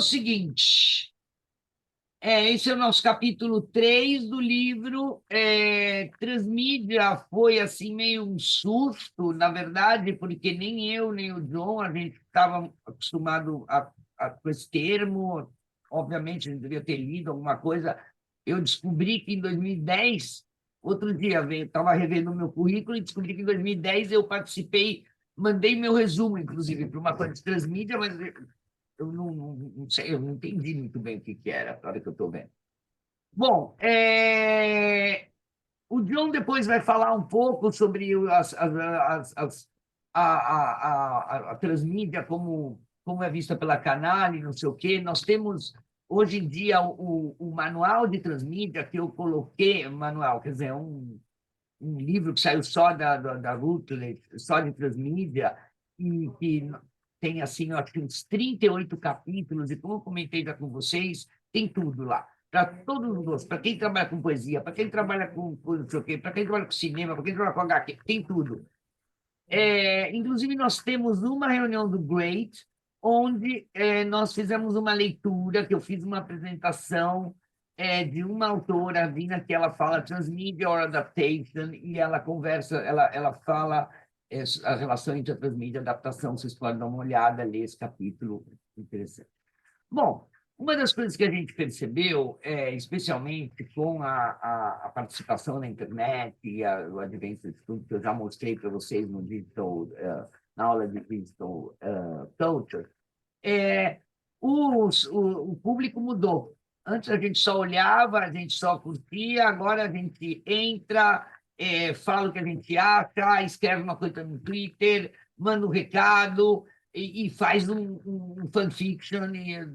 o seguinte, esse é o nosso capítulo 3 do livro. Transmídia foi assim meio um susto, na verdade, porque nem eu, nem o John, a gente estava acostumado com esse termo. Obviamente, a gente devia ter lido alguma coisa. Eu descobri que em 2010, outro dia, estava revendo o meu currículo e descobri que em 2010 eu participei, mandei meu resumo, inclusive, para uma coisa de transmídia, mas eu não sei, eu não entendi muito bem o que era, a hora que eu estou vendo. Bom, o John depois vai falar um pouco sobre a transmídia, como é vista pela Canale, não sei o quê. Nós temos, hoje em dia, o manual de transmídia que eu coloquei, manual, quer dizer, um livro que saiu só da Routledge, só de transmídia, e que tem, assim, eu acho que uns 38 capítulos, e como eu comentei já com vocês, tem tudo lá. Para todos os gostos, para quem trabalha com poesia, para quem trabalha com não sei o quê, para quem trabalha com cinema, para quem trabalha com HQ, tem tudo. Inclusive, nós temos uma reunião do Great, onde nós fizemos uma leitura, que eu fiz uma apresentação de uma autora, a Vina, que ela fala Transmedia or Adaptation, e ela conversa, ela fala a relação entre a transmídia e a adaptação. Vocês podem dar uma olhada, ler esse capítulo, interessante. Bom, uma das coisas que a gente percebeu, especialmente com a participação na internet e o advento de tudo que eu já mostrei para vocês no digital, na aula de Digital Culture, o público mudou. Antes a gente só olhava, a gente só curtia, agora a gente entra, fala o que a gente acha, escreve uma coisa no Twitter, manda um recado e faz um fanfiction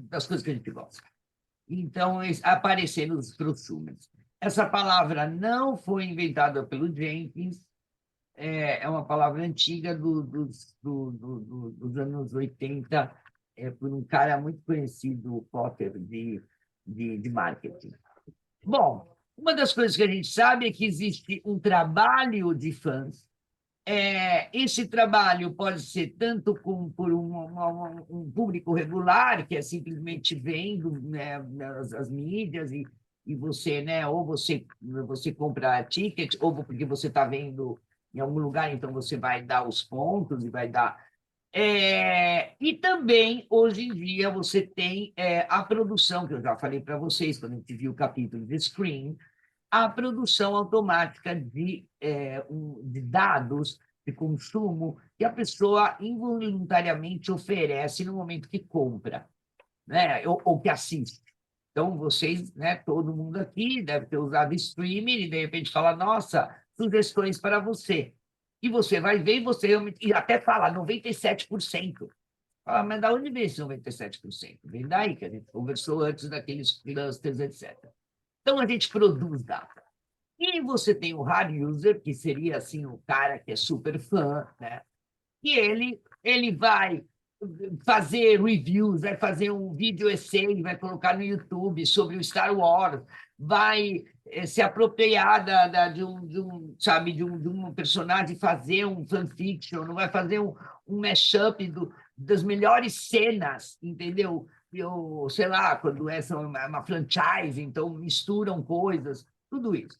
das coisas que a gente gosta. Então, aparecer nos prosumos. Essa palavra não foi inventada pelo Jenkins, é uma palavra antiga dos anos 80, por um cara muito conhecido, o Potter, de marketing. Bom, uma das coisas que a gente sabe é que existe um trabalho de fãs. Esse trabalho pode ser tanto por um público regular, que é simplesmente vendo, né, as mídias, e você, né, ou você compra ticket, ou porque você está vendo em algum lugar, então você vai dar os pontos e vai dar. E também, hoje em dia, você tem a produção, que eu já falei para vocês, quando a gente viu o capítulo de Screen, a produção automática de dados de consumo que a pessoa involuntariamente oferece no momento que compra, né? ou que assiste. Então, vocês, né, todo mundo aqui deve ter usado streaming e, de repente, fala, nossa, sugestões para você. E você vai ver e você realmente... E até fala 97%. Ah, mas da onde vem esse 97%? Vem daí, que a gente conversou antes daqueles clusters, etc. Então, a gente produz data. E você tem o hard user, que seria assim o cara que é super fã, né? E ele vai fazer reviews, vai fazer um vídeo essay, vai colocar no YouTube sobre o Star Wars, vai se apropriar sabe, de um personagem, fazer um fanfiction, não vai fazer um mashup das melhores cenas, entendeu? Eu, sei lá, quando é uma franchise, então misturam coisas, tudo isso.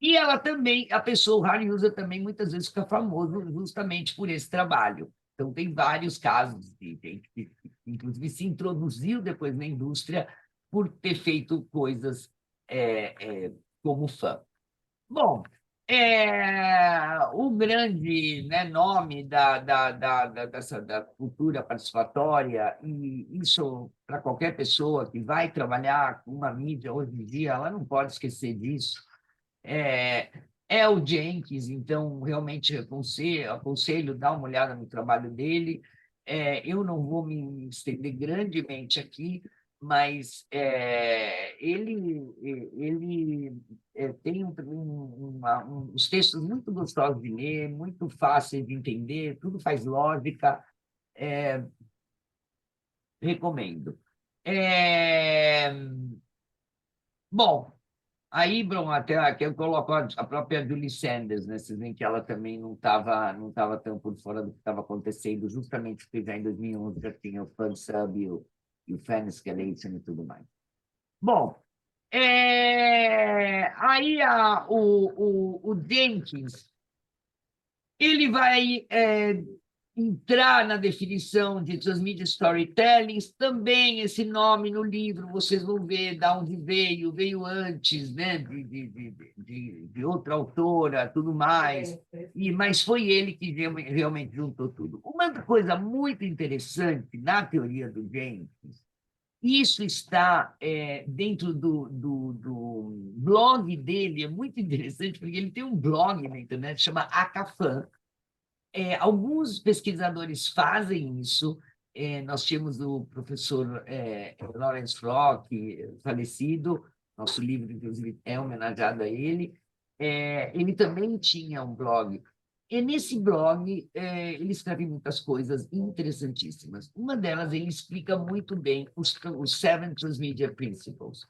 E ela também, a pessoa, o hard user também, muitas vezes fica famoso justamente por esse trabalho. Então, tem vários casos de gente que, inclusive, se introduziu depois na indústria por ter feito coisas como fã. Bom, o grande, né, nome da cultura participatória, e isso, para qualquer pessoa que vai trabalhar com uma mídia hoje em dia, ela não pode esquecer disso, é, o Jenkins. Então, realmente aconselho dar uma olhada no trabalho dele. Eu não vou me estender grandemente aqui, mas ele tem uns textos muito gostosos de ler, muito fáceis de entender, tudo faz lógica, recomendo. Bom, aí, Bruno, até aqui eu coloco a própria Julie Sanders, né? Vocês veem que ela também não tava tão por fora do que estava acontecendo, justamente porque já em 2011 já tinha o FunSub e o fan escalation e tudo mais. Bom, aí o Jenkins ele vai entrar na definição de transmedia storytelling, também esse nome no livro, vocês vão ver de onde veio antes, né, de outra autora, tudo mais, mas foi ele que realmente juntou tudo. Uma coisa muito interessante na teoria do Jenkins, isso está dentro do blog dele, é muito interessante, porque ele tem um blog na internet, chama Acafan. Alguns pesquisadores fazem isso. Nós tínhamos o professor Lawrence Flock, falecido, nosso livro, inclusive, é homenageado a ele. Ele também tinha um blog. E nesse blog, ele escreve muitas coisas interessantíssimas. Uma delas, ele explica muito bem os Seven Transmedia Principles.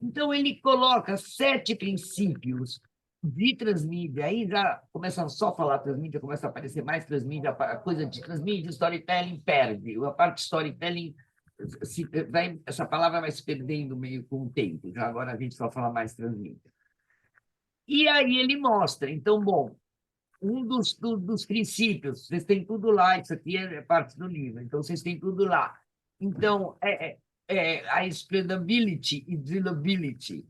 Então, ele coloca 7 princípios de transmídia, aí já começa só a falar transmídia, começa a aparecer mais transmídia, a coisa de transmídia, storytelling perde, a parte storytelling, essa palavra vai se perdendo meio com o tempo, já agora a gente só fala mais transmídia. E aí ele mostra, então, bom, um dos princípios, vocês têm tudo lá, isso aqui é parte do livro, então vocês têm tudo lá. Então, a spreadability e drillability.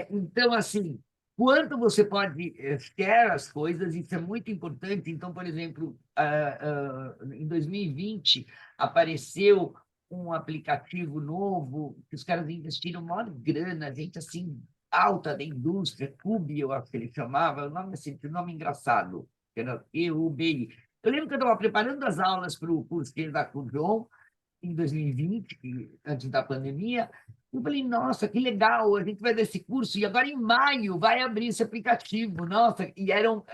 Então, assim, quanto você pode share as coisas, isso é muito importante. Então, por exemplo, em 2020, apareceu um aplicativo novo, que os caras investiram maior grana, gente assim, alta da indústria, Cubi, eu acho que ele chamava, o nome, assim, um nome engraçado, que era EUBI. Eu lembro que eu estava preparando as aulas para o curso que ele dá com o João, em 2020, antes da pandemia. Eu falei, nossa, que legal, a gente vai dar esse curso, e agora em maio vai abrir esse aplicativo. Nossa, e eram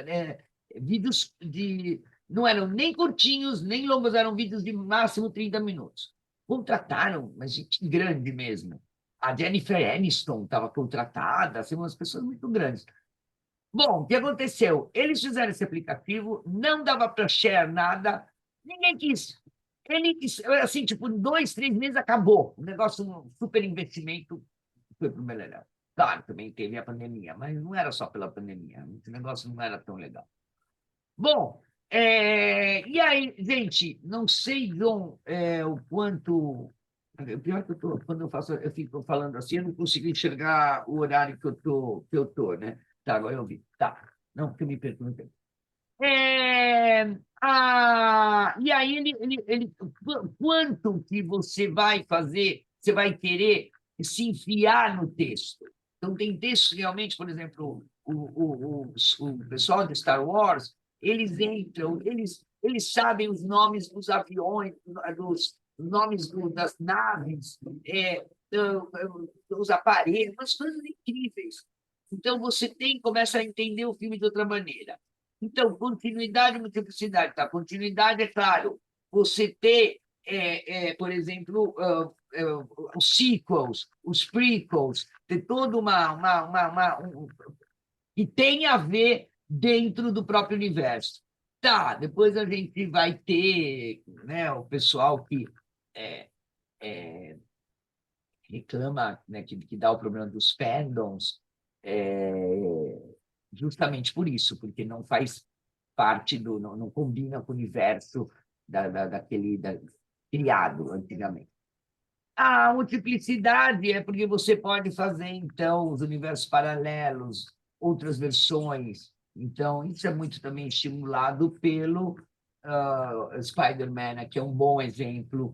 vídeos de... Não eram nem curtinhos, nem longos, eram vídeos de máximo 30 minutos. Contrataram uma gente grande mesmo. A Jennifer Aniston estava contratada, assim, umas pessoas muito grandes. Bom, o que aconteceu? Eles fizeram esse aplicativo, não dava para share nada, ninguém quis. Ele, assim, tipo, em 2, 3 meses acabou. O negócio, um super investimento, foi para o Beleléu. Claro, também teve a pandemia, mas não era só pela pandemia. Esse negócio não era tão legal. Bom, e aí, gente, não sei, João, o quanto... O pior é que quando eu fico falando assim, eu não consigo enxergar o horário que eu tô, né? Tá, agora eu vi. Tá. Não, porque eu me perco no tempo. E aí, quanto que você vai fazer, você vai querer se enfiar no texto? Então, tem textos realmente, por exemplo, o pessoal de Star Wars, eles entram, eles sabem os nomes dos aviões, dos nomes das naves, dos aparelhos, umas coisas incríveis. Então, você começa a entender o filme de outra maneira. Então, continuidade e multiplicidade. Tá? Continuidade, é claro, você ter, por exemplo, os sequels, os prequels, ter toda que tem a ver dentro do próprio universo. Tá, depois a gente vai ter, né, o pessoal que reclama, né, que dá o problema dos fandoms, justamente por isso, porque não faz parte não combina com o universo daquele criado antigamente. A multiplicidade é porque você pode fazer, então, os universos paralelos, outras versões. Então, isso é muito também estimulado pelo Spider-Man, que é um bom exemplo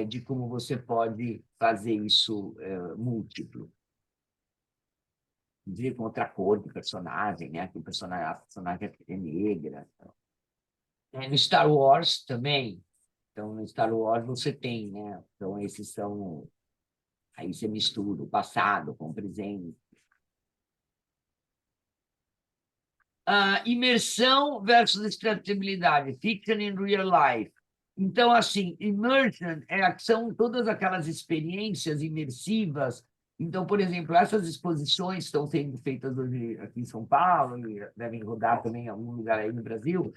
de como você pode fazer isso múltiplo. Inclusive com outra cor do personagem, né? Que a personagem é negra. No Star Wars também. Então, no Star Wars você tem, né? Então, esses são... Aí você mistura o passado com o presente. Imersão versus extratibilidade. Fiction in real life. Então, assim, immersion são todas aquelas experiências imersivas. Então, por exemplo, essas exposições estão sendo feitas hoje aqui em São Paulo, e devem rodar também em algum lugar aí no Brasil,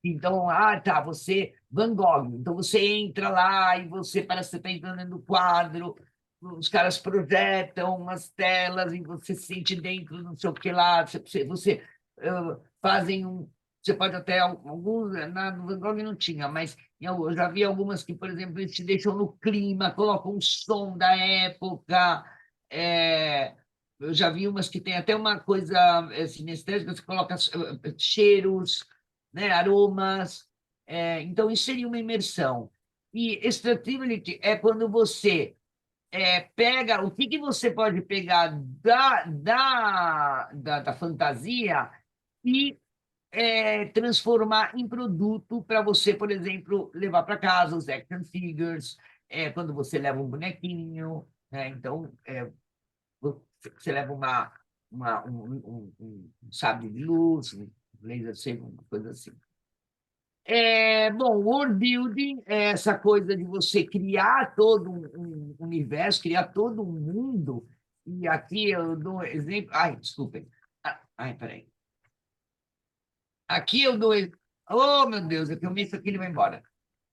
Então, tá, você, Van Gogh, então você entra lá e você parece que você está entrando dentro do quadro, os caras projetam umas telas e você se sente dentro, não sei o que lá, fazem um. Você pode até, alguns, no Van Gogh não tinha, mas eu já vi algumas que, por exemplo, eles te deixam no clima, colocam um som da época. é, eu já vi umas que tem até uma coisa sinestésica, você coloca cheiros, né, aromas. Então, isso seria uma imersão. E extractivity é quando você pega o que você pode pegar da fantasia e transformar em produto para você, por exemplo, levar para casa os action figures, quando você leva um bonequinho, né? Então, você leva um sabre de luz, um laser saber, uma coisa assim. Bom, world building é essa coisa de você criar todo um universo, criar todo um mundo. E aqui eu dou um exemplo. Ai, desculpem. Ai, peraí. Aqui eu dou. Oh, meu Deus, é que eu meto aqui e ele vai embora.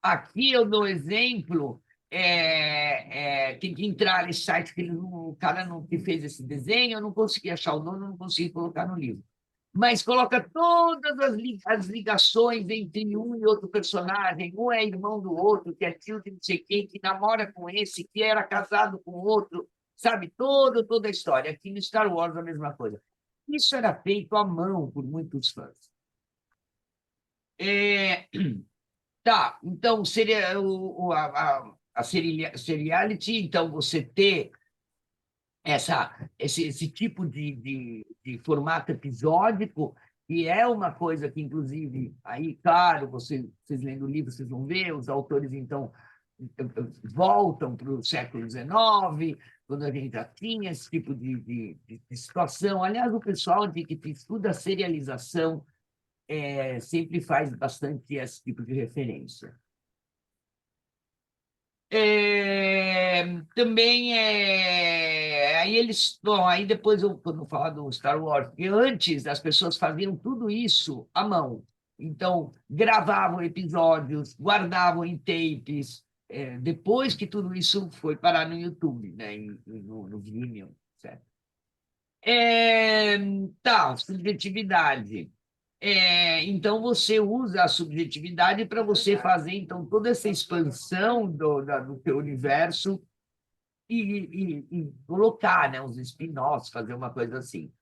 Aqui eu dou exemplo. Tem que entrar nesse site que o cara não, que fez esse desenho, eu não consegui achar o dono, não consegui colocar no livro. Mas coloca todas as ligações entre um e outro personagem. Um é irmão do outro, que é tio de não sei quem, que namora com esse, que era casado com outro, sabe? Toda a história. Aqui no Star Wars a mesma coisa. Isso era feito à mão por muitos fãs. É, tá, então seria seriality, então você ter esse tipo de formato episódico, que é uma coisa que, inclusive, aí, claro, vocês lendo o livro, vocês vão ver, os autores, então, voltam para o século XIX, quando a gente já tinha esse tipo de situação. Aliás, o pessoal que estuda a serialização sempre faz bastante esse tipo de referência. Também aí eles, bom, aí depois quando eu falar do Star Wars, porque antes as pessoas faziam tudo isso à mão. Então, gravavam episódios, guardavam em tapes, depois que tudo isso foi parar no YouTube, né, no Vimeo, certo? É, tá, subjetividade. Então, você usa a subjetividade para você fazer então toda essa expansão do teu universo e colocar, né, uns spin-offs, fazer uma coisa assim.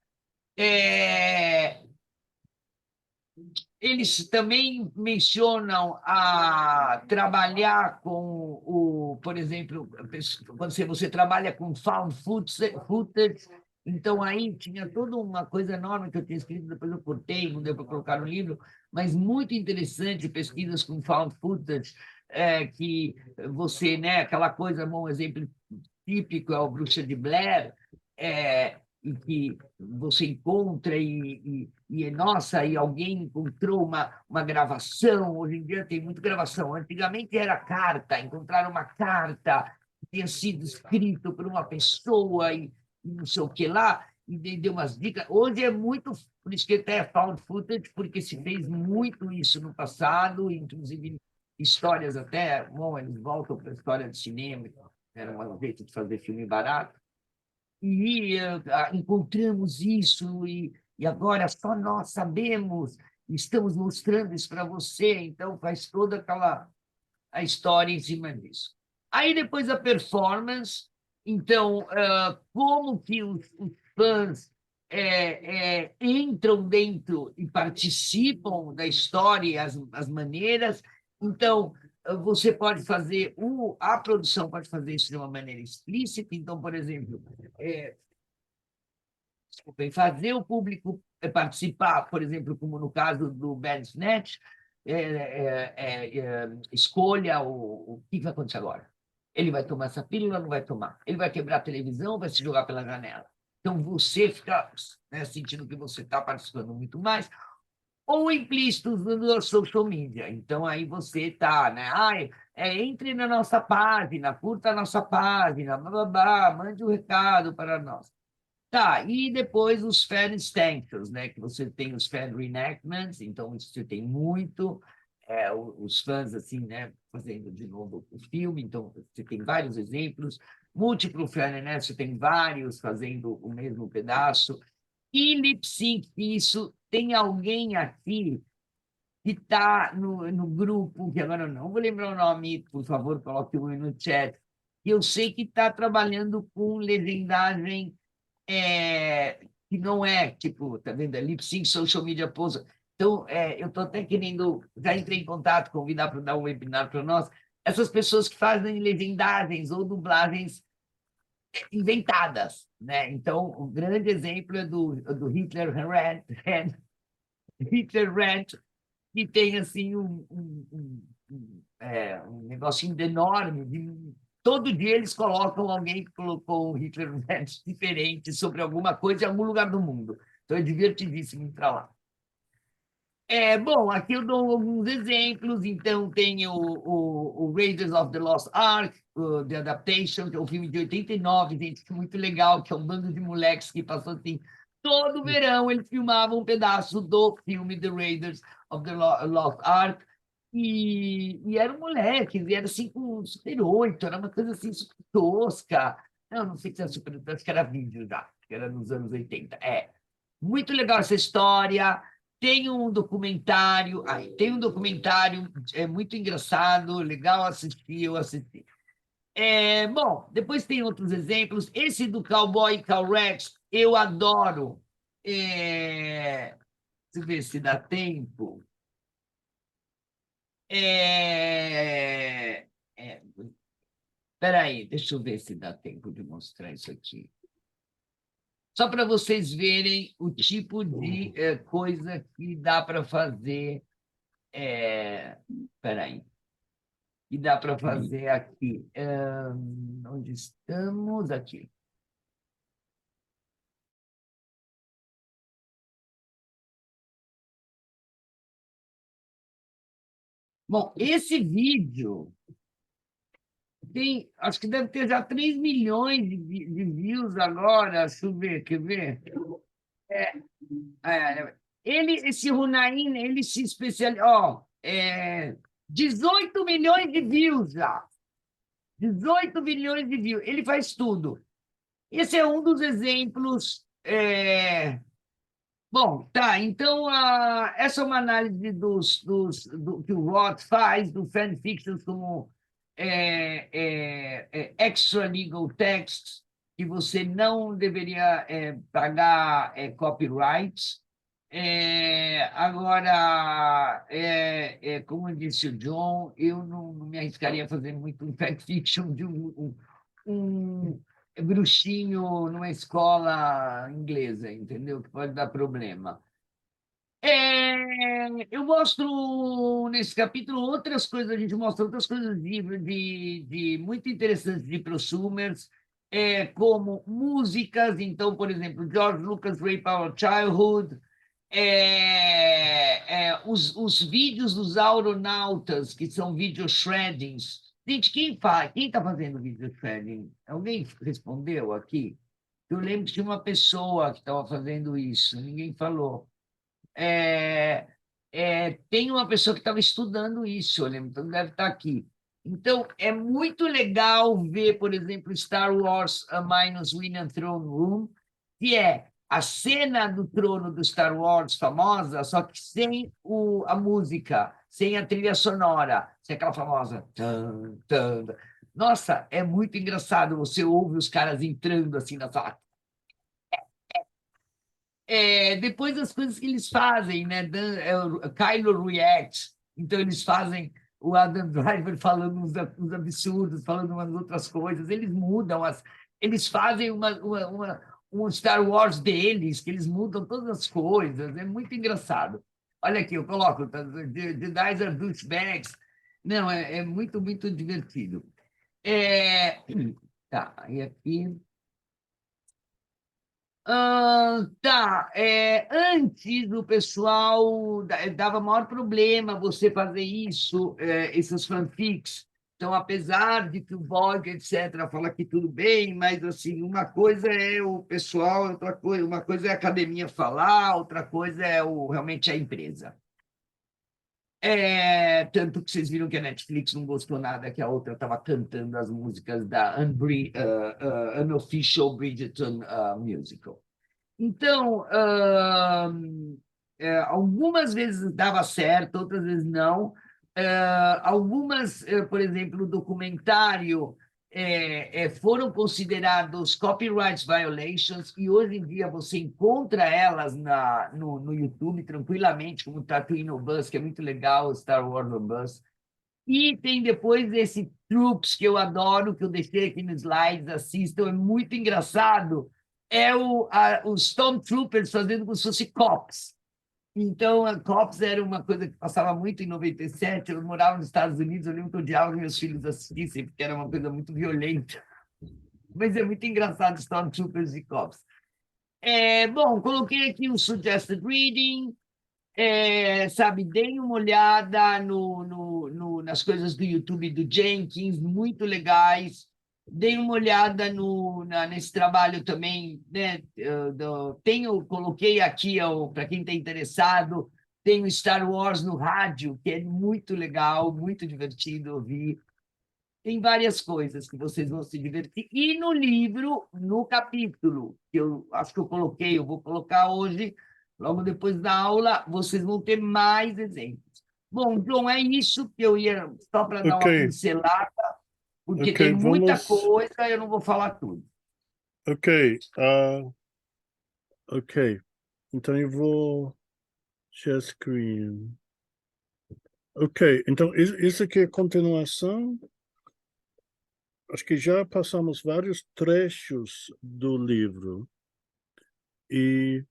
É, Eles também mencionam a trabalhar com por exemplo, quando você trabalha com found footage, então aí tinha toda uma coisa enorme que eu tinha escrito, depois eu cortei, não deu para colocar no livro, mas muito interessante, pesquisas com found footage, que você, né, aquela coisa, um exemplo típico é o Bruxa de Blair, em que você encontra nossa, e alguém encontrou uma gravação. Hoje em dia tem muita gravação. Antigamente era carta, encontraram uma carta que tinha sido escrita por uma pessoa e não sei o que lá, e deu umas dicas. Hoje é muito, por isso que até é found footage, porque se fez muito isso no passado, inclusive histórias até, bom, eles voltam para a história de cinema, era um jeito de fazer filme barato, e encontramos isso, e agora só nós sabemos, estamos mostrando isso para você, então faz toda a história em cima disso. Aí depois a performance, então, como que os fãs entram dentro e participam da história, e as maneiras. Então, você pode fazer, a produção pode fazer isso de uma maneira explícita. Então, por exemplo, desculpem, fazer o público participar, por exemplo, como no caso do Bandersnatch, escolha o que vai acontecer agora. Ele vai tomar essa pílula ou não vai tomar? Ele vai quebrar a televisão ou vai se jogar pela janela? Então, você fica, né, sentindo que você está participando muito mais, ou implícito no social media. Então, aí você está, né? Entre na nossa página, curta a nossa página, blá, blá, blá, mande um recado para nós. Tá, e depois os fan extensions, né? Que você tem os fan reenactments, então isso você tem muito. os fãs, assim, né, fazendo de novo o filme, então você tem vários exemplos. Múltiplo Fair, né, você tem vários fazendo o mesmo pedaço. E lip sync, isso, tem alguém aqui que está no grupo, que agora eu não vou lembrar o nome, por favor, coloque o no chat, que eu sei que está trabalhando com legendagem que não é, tipo, tá vendo? É lip sync social media pose. Então, eu estou até querendo, já entrei em contato, convidar para dar um webinar para nós, essas pessoas que fazem legendagens ou dublagens inventadas, né? Então, o grande exemplo é do Hitler Rant, Hitler Rant, que tem assim um negocinho enorme. Todo dia eles colocam alguém que colocou um Hitler Rant diferente sobre alguma coisa em algum lugar do mundo. Então é divertidíssimo entrar lá. Bom, aqui eu dou alguns exemplos. Então, tem o Raiders of the Lost Ark, The Adaptation, que é um filme de 89, gente, que é muito legal, que é um bando de moleques que passou assim. Todo verão eles filmavam um pedaço do filme The Raiders of the Lost Ark. E eram moleques, e era assim com Super 8, era uma coisa assim super tosca. Não sei se era Super 8, acho que era vídeo já, que era nos anos 80. Muito legal essa história. Tem um documentário muito engraçado, legal assistir, eu assisti. Bom, depois tem outros exemplos. Esse do Cowboy Rex, eu adoro. Deixa eu ver se dá tempo. Espera aí, deixa eu ver se dá tempo de mostrar isso aqui. Só para vocês verem o tipo de coisa que dá para fazer. Espera aí. Que dá para fazer aqui. Onde estamos? Aqui. Bom, esse vídeo tem, acho que deve ter já 3 milhões de views agora. Deixa eu ver, quer ver? É, esse Hunain, ele se especializou. 18 milhões de views já. 18 milhões de views. Ele faz tudo. Esse é um dos exemplos. Bom, tá. Então, essa é uma análise do que o Roth faz do fanfiction como extra legal text, que você não deveria pagar copyrights. Agora, como disse o John, eu não me arriscaria a fazer muito um fanfiction de um bruxinho numa escola inglesa, entendeu? Que pode dar problema. Eu mostro nesse capítulo outras coisas, a gente mostra outras coisas de muito interessantes de prosumers, como músicas. Então, por exemplo, George Lucas Rape Our Childhood, os vídeos dos auronautas, que são video shreddings. Gente, quem está fazendo video shredding? Alguém respondeu aqui? Eu lembro que tinha uma pessoa que estava fazendo isso, ninguém falou. Tem uma pessoa que estava estudando isso, eu lembro, então deve estar aqui. Então, é muito legal ver, por exemplo, Star Wars A Minus Winning Throne Room, que é a cena do trono do Star Wars famosa, só que sem a música, sem a trilha sonora, sem aquela famosa. Tan, tan. Nossa, é muito engraçado. Você ouve os caras entrando assim na sala. Depois as coisas que eles fazem, né? O Kylo React, então eles fazem o Adam Driver falando uns absurdos, falando umas outras coisas, eles mudam, eles fazem um Star Wars deles, que eles mudam todas as coisas, é muito engraçado. Olha aqui, eu coloco, tá? The Dice are douchebags. Não, é muito, muito divertido. Tá, e aqui. Tá. Antes o pessoal dava maior problema você fazer isso, esses fanfics. Então, apesar de que o blog, etc., fala que tudo bem, mas assim, uma coisa é o pessoal, outra coisa, uma coisa é a academia falar, outra coisa é realmente a empresa. Tanto que vocês viram que a Netflix não gostou nada, que a outra estava cantando as músicas da Unofficial Bridgerton Musical. Então, algumas vezes dava certo, outras vezes não. Algumas, por exemplo, o documentário foram considerados copyright violations e hoje em dia você encontra elas no YouTube tranquilamente, como Tatooine no Bus, que é muito legal, Star Wars no Bus. E tem depois esse Troops, que eu adoro, que eu deixei aqui nos slides, assistam, é muito engraçado. Os Stormtroopers fazendo como se fosse cops. Então, a cops era uma coisa que passava muito em 97, eu morava nos Estados Unidos, eu lembro que eu odiava que meus filhos assistissem, porque era uma coisa muito violenta. Mas é muito engraçado Stormtroopers e cops. Bom, coloquei aqui um suggested reading, sabe, deem uma olhada nas coisas do YouTube do Jenkins, muito legais. Deem uma olhada nesse trabalho também, né? Coloquei aqui, para quem está interessado, tem o Star Wars no rádio, que é muito legal, muito divertido ouvir. Tem várias coisas que vocês vão se divertir. E no livro, no capítulo, que eu acho que eu coloquei, eu vou colocar hoje, logo depois da aula, vocês vão ter mais exemplos. Bom, João, é isso que eu ia, só para dar Ok, uma pincelada, porque ok, tem muita vamos. coisa, eu não vou falar tudo. Ok, ok. Então eu vou share screen. Ok, então isso aqui é a continuação. Acho que já passamos vários trechos do livro. E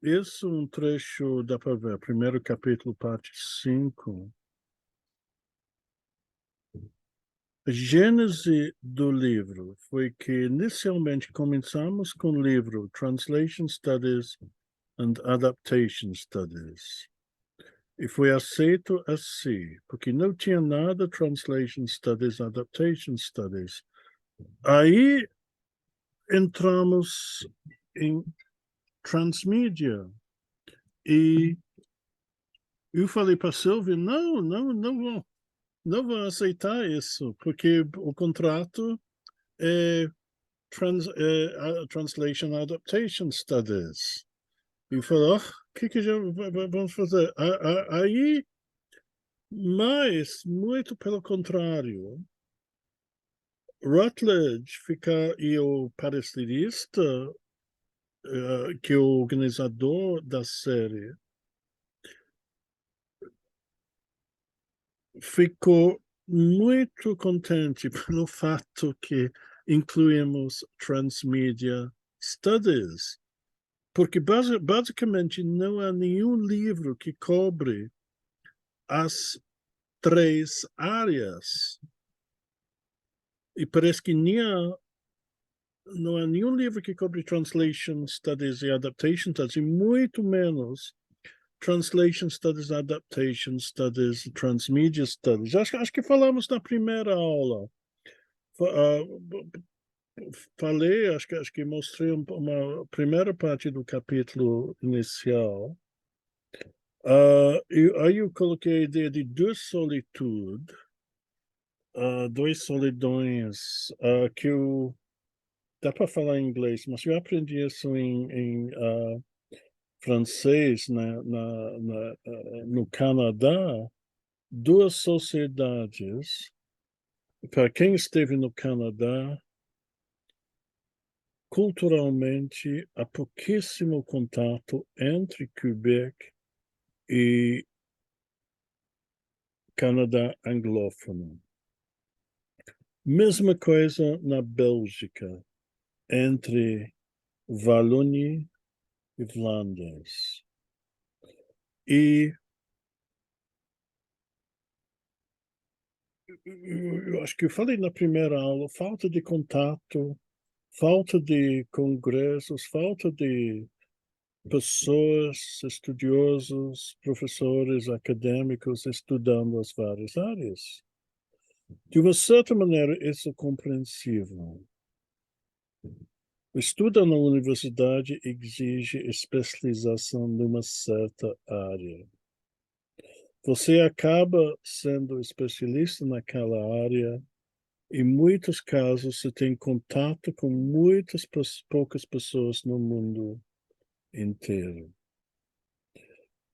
esse é um trecho, dá para ver, primeiro capítulo, parte 5. A gênese do livro foi que inicialmente começamos com o livro Translation Studies and Adaptation Studies. E foi aceito assim, porque não tinha nada Translation Studies, Adaptation Studies. Aí entramos em Transmídia. E eu falei para a Silvia, não vou aceitar isso, porque o contrato é Translation Adaptation Studies. E falou, o que já vamos fazer? Aí, mas, muito pelo contrário, Rutledge fica, e o palestrista, que é o organizador da série, ficou muito contente pelo fato que incluímos Transmedia Studies, porque basicamente não há nenhum livro que cobre as três áreas. E parece que não há nenhum livro que cobre Translation Studies e Adaptation Studies, e muito menos Translation Studies, Adaptation Studies, Transmedia Studies. Acho que falamos na primeira aula. Falei, acho que mostrei uma primeira parte do capítulo inicial. Aí eu coloquei a ideia de duas solitude, dois solidões, que eu dá para falar em inglês, mas eu aprendi isso em francês no Canadá. Duas sociedades. Para quem esteve no Canadá, culturalmente há pouquíssimo contato entre Quebec e Canadá anglófono. Mesma coisa na Bélgica, entre Wallonie e Flandres. E eu acho que eu falei na primeira aula, falta de contato, falta de congressos, falta de pessoas, estudiosos, professores, acadêmicos estudando as várias áreas. De uma certa maneira, isso é compreensível. O estudo na universidade exige especialização numa certa área. você acaba sendo especialista naquela área. Em muitos casos, você tem contato com muitas poucas pessoas no mundo inteiro.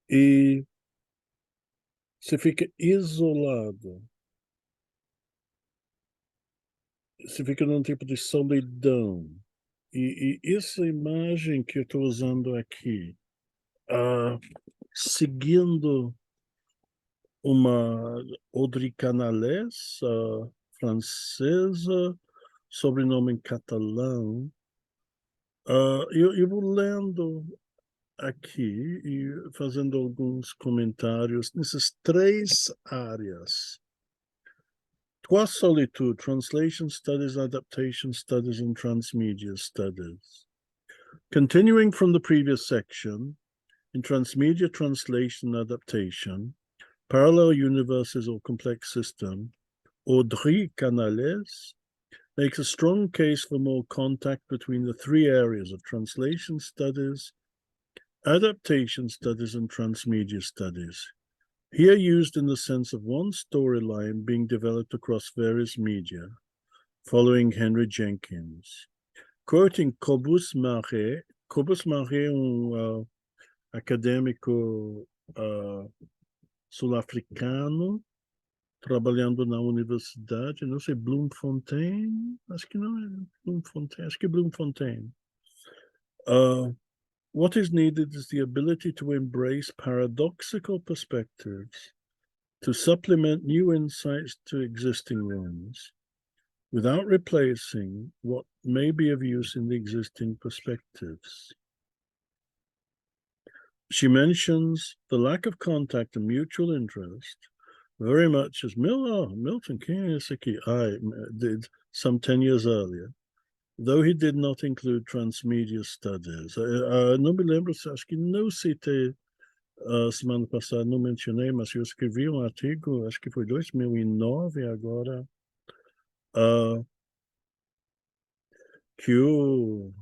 E você fica isolado. Você fica num tipo de solidão. E essa imagem que eu estou usando aqui, seguindo uma Audrey Canales, francesa, sobrenome em catalão, eu vou lendo aqui e fazendo alguns comentários nessas três áreas. Trois Solitude, Translation Studies, Adaptation Studies, and Transmedia Studies. Continuing from the previous section, in Transmedia Translation Adaptation, Parallel Universes or Complex System, Audrey Canales makes a strong case for more contact between the three areas of translation studies, adaptation studies, and transmedia studies, here used in the sense of one storyline being developed across various media, following Henry Jenkins. Quoting Cobus Maré, acadêmico sul-africano, trabalhando na universidade, não sei, Bloemfontein, acho que não é Bloemfontein, acho que é Bloemfontein. What is needed is the ability to embrace paradoxical perspectives, to supplement new insights to existing ones, without replacing what may be of use in the existing perspectives. She mentions the lack of contact and mutual interest very much as Milton Keynesaki did some 10 years earlier, though he did not include transmedia studies. Não me lembro, acho que não citei semana passada, não mencionei, mas eu escrevi um artigo, acho que foi 2009 agora, que eu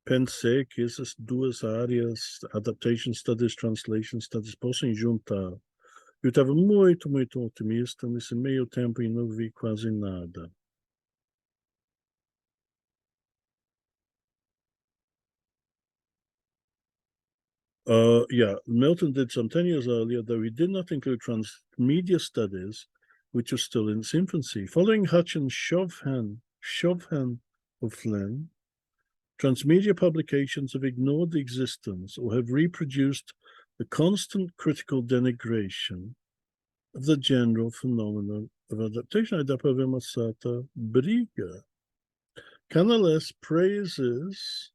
pensei que essas duas áreas, Adaptation Studies, Translation Studies, possam juntar. Eu estava muito, muito otimista nesse meio tempo e não vi quase nada. Milton did some 10 years earlier, though he did not include transmedia studies, which was still in its infancy. Following Hutchins, Chauhan of Flynn, transmedia publications have ignored the existence or have reproduced the constant critical denigration of the general phenomenon of adaptation. Aí dá para ver uma certa briga. Canales praises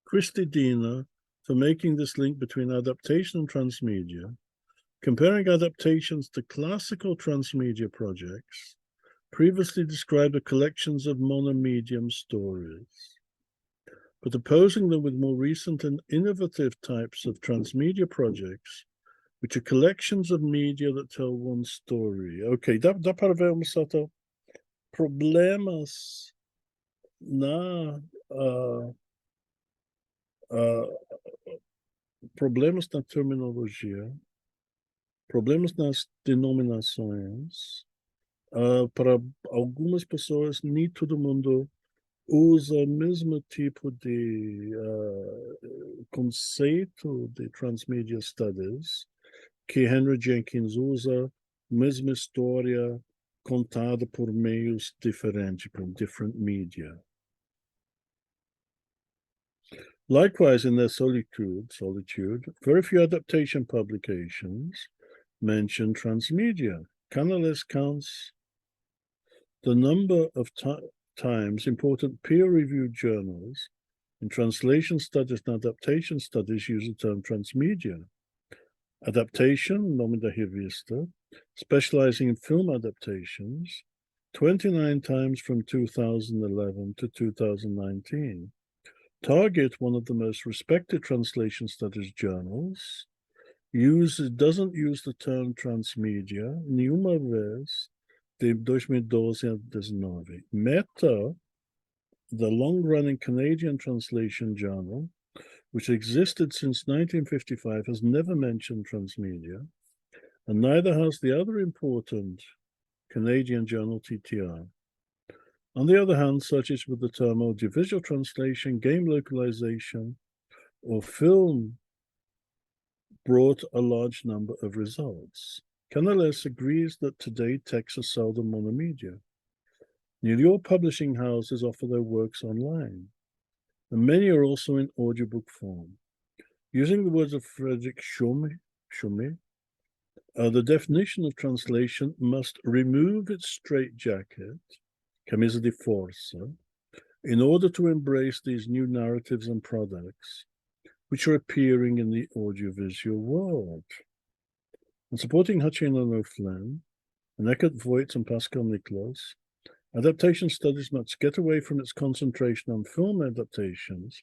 Christy Dina for making this link between adaptation and transmedia, comparing adaptations to classical transmedia projects, previously described as collections of monomedium stories, but opposing them with more recent and innovative types of transmedia projects, which are collections of media that tell one story. Ok, dá para ver uma certa problemas problemas na terminologia, problemas nas denominações. Para algumas pessoas, nem todo mundo usa o mesmo tipo de conceito de transmedia studies que Henry Jenkins usa, mesma história contada por meios diferentes, por different media. Likewise, in their solitude, very few adaptation publications mention transmedia. Canales counts the number of times important peer-reviewed journals in translation studies and adaptation studies use the term transmedia. Adaptation, nome da revista, specializing in film adaptations, 29 times from 2011 to 2019. Target, one of the most respected translation studies journals, doesn't use the term transmedia nenhuma vez de 2012 a 19. Meta, the long-running Canadian translation journal, which existed since 1955, has never mentioned transmedia, and neither has the other important Canadian journal TTR. On the other hand, such as with the term audiovisual translation, game localization, or film brought a large number of results. Canales agrees that today texts are seldom monomedia. Nearly all publishing houses offer their works online, and many are also in audiobook form. Using the words of Frederick Chaumet, the definition of translation must remove its straitjacket, camisa de força, in order to embrace these new narratives and products which are appearing in the audiovisual world. And supporting Hutchin and O'Flynn, and Eckert Voigt and Pascal Nicklaus, adaptation studies must get away from its concentration on film adaptations,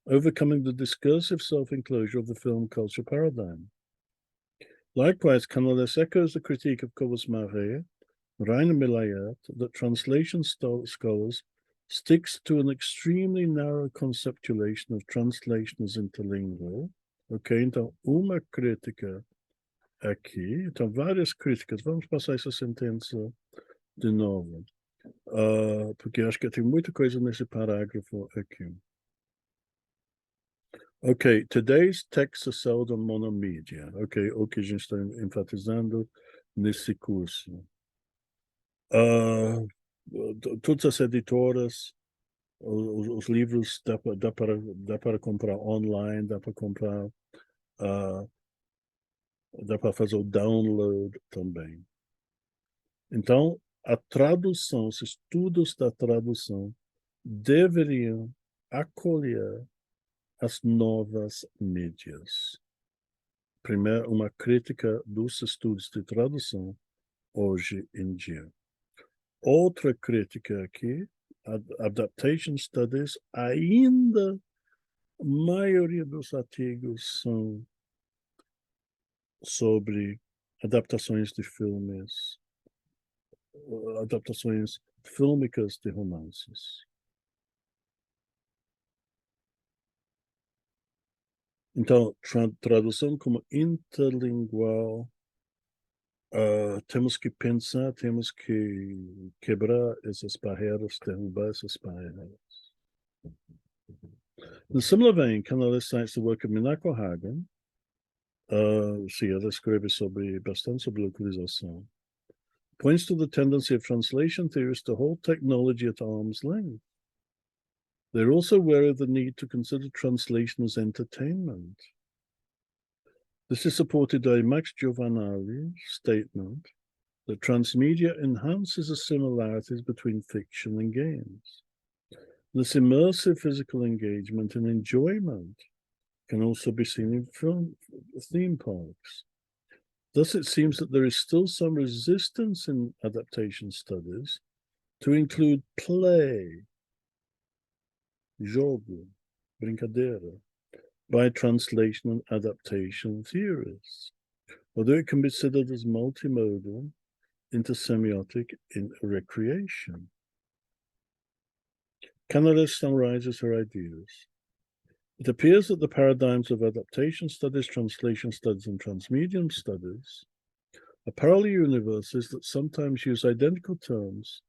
overcoming the discursive self-enclosure of the film culture paradigm. Likewise, Canales echoes the critique of Cobos-Marais, Rainer Milayet, that translation scholars sticks to an extremely narrow conceptualization of translation as interlingual. Ok, então uma crítica aqui, então várias críticas. Vamos passar essa sentença de novo, porque acho que tem muita coisa nesse parágrafo aqui. Ok, today's texts are seldom monomedia. Ok, o que a gente está enfatizando nesse curso. Todas as editoras, os livros dá para comprar online, dá para comprar, dá para fazer o download também. Então, a tradução, os estudos da tradução deveriam acolher as novas mídias. Primeiro, uma crítica dos estudos de tradução hoje em dia. Outra crítica aqui, adaptation studies, ainda a maioria dos artigos são sobre adaptações de filmes, adaptações fílmicas de romances. Então, tradução como interlingual, temos que pensar, temos que quebrar essas barreiras, derrubar essas barreiras. In similar vein, Canales cites the work of Minako Hagen. Sim, ela escreve bastante sobre localização. Points to the tendency of translation theorists to hold technology at arm's length. They're also aware of the need to consider translation as entertainment. This is supported by Max Giovanari's statement that transmedia enhances the similarities between fiction and games. This immersive physical engagement and enjoyment can also be seen in film theme parks. Thus, it seems that there is still some resistance in adaptation studies to include play, jogo, brincadeira, by translation and adaptation theorists, although it can be considered as multimodal, intersemiotic in recreation. Canales summarizes her ideas. It appears that the paradigms of adaptation studies, translation studies, and transmedium studies are parallel universes that sometimes use identical terms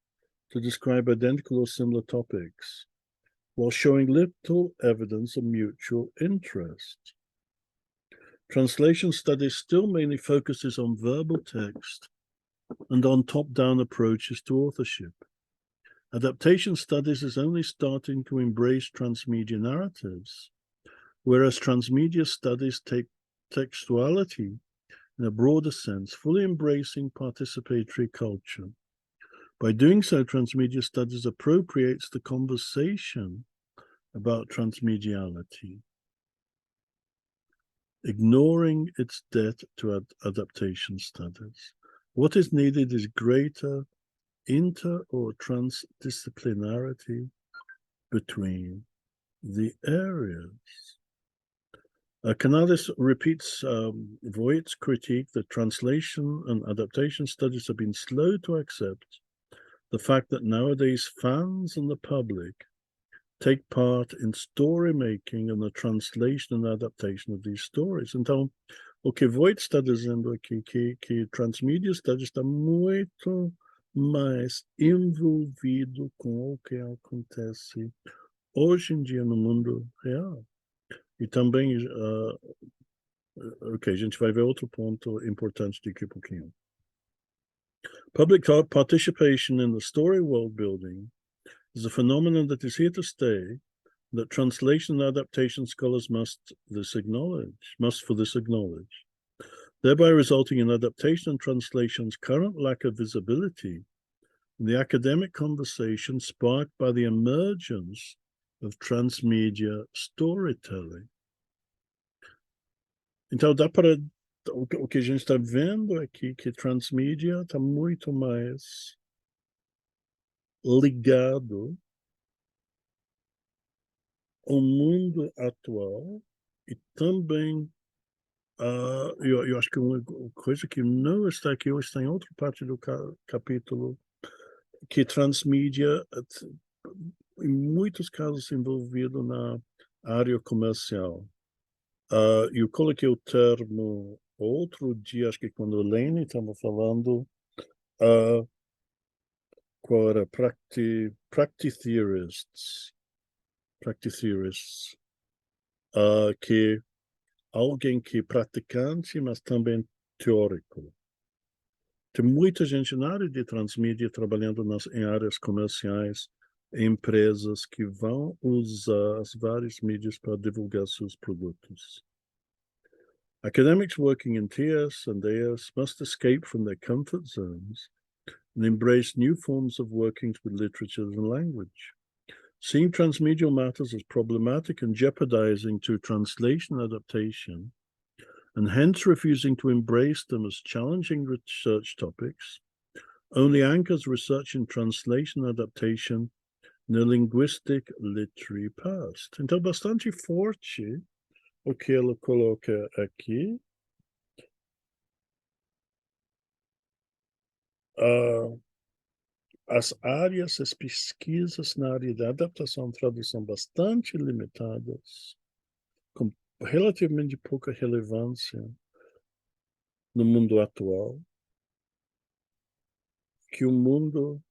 to describe identical or similar topics, while showing little evidence of mutual interest. Translation studies still mainly focuses on verbal text and on top-down approaches to authorship. Adaptation studies is only starting to embrace transmedia narratives, whereas transmedia studies take textuality in a broader sense, fully embracing participatory culture. By doing so, transmedia studies appropriates the conversation about transmediality, ignoring its debt to adaptation studies. What is needed is greater inter- or transdisciplinarity between the areas. Canales repeats Voigt's critique that translation and adaptation studies have been slow to accept the fact that nowadays fans and the public take part in story making and the translation and adaptation of these stories. Então, o que Voigt está dizendo aqui que Transmedia Studies está muito mais envolvido com o que acontece hoje em dia no mundo real. E também, a gente vai ver outro ponto importante daqui a pouquinho. Public participation in the story world building is a phenomenon that is here to stay, that translation and adaptation scholars must for this acknowledge, thereby resulting in adaptation and translation's current lack of visibility in the academic conversation sparked by the emergence of transmedia storytelling. Então, dá para o que a gente está vendo aqui, que transmídia está muito mais ligado ao mundo atual e também, eu acho que uma coisa que não está aqui hoje está em outra parte do capítulo, que transmídia, em muitos casos, envolvido na área comercial. Eu coloquei o termo outro dia, acho que quando a Lene estava falando, qual era? Practice theorists, que alguém que é praticante, mas também teórico. Tem muita gente na área de transmídia trabalhando em áreas comerciais, empresas que vão usar as várias mídias para divulgar seus produtos. Academics working in TS and AS must escape from their comfort zones and embrace new forms of workings with literature and language. Seeing transmedial matters as problematic and jeopardizing to translation adaptation, and hence refusing to embrace them as challenging research topics, only anchors research in translation adaptation no linguistic literary past. Então, bastante forte o que ela coloca aqui. As áreas, as pesquisas na área da adaptação e tradução bastante limitadas, com relativamente pouca relevância no mundo atual, que o mundo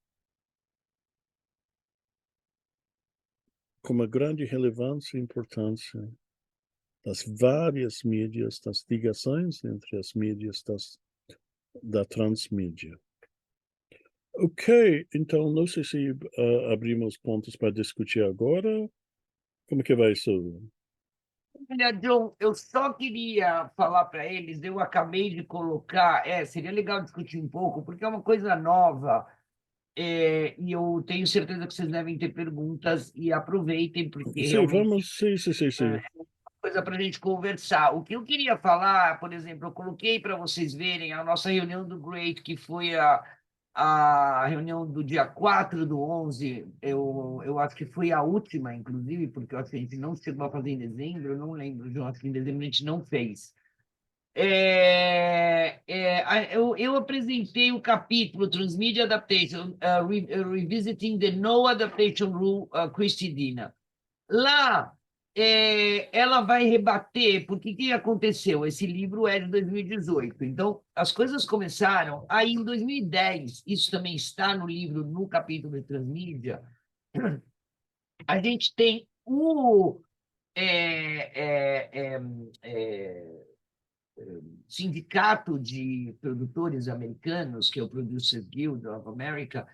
com uma grande relevância e importância das várias mídias, das ligações entre as mídias da transmídia. Ok, então não sei se abrimos pontos para discutir agora. Como que vai ser? Olha, John, eu só queria falar para eles, eu acabei de colocar, seria legal discutir um pouco, porque é uma coisa nova, e eu tenho certeza que vocês devem ter perguntas, e aproveitem, porque Sim, realmente sim. coisa para a gente conversar. O que eu queria falar, por exemplo, eu coloquei para vocês verem a nossa reunião do Great, que foi a reunião do dia 4/11, eu acho que foi a última, inclusive, porque eu acho que a gente não chegou a fazer em dezembro, eu não lembro, João, acho que em dezembro a gente não fez. Eu apresentei o capítulo Transmedia Adaptation, Revisiting the No Adaptation Rule, Christy Dina. Lá, ela vai rebater, porque o que aconteceu? Esse livro é de 2018, então as coisas começaram aí em 2010, isso também está no livro, no capítulo de Transmídia, a gente tem o Sindicato de Produtores Americanos, que é o Producers Guild of America,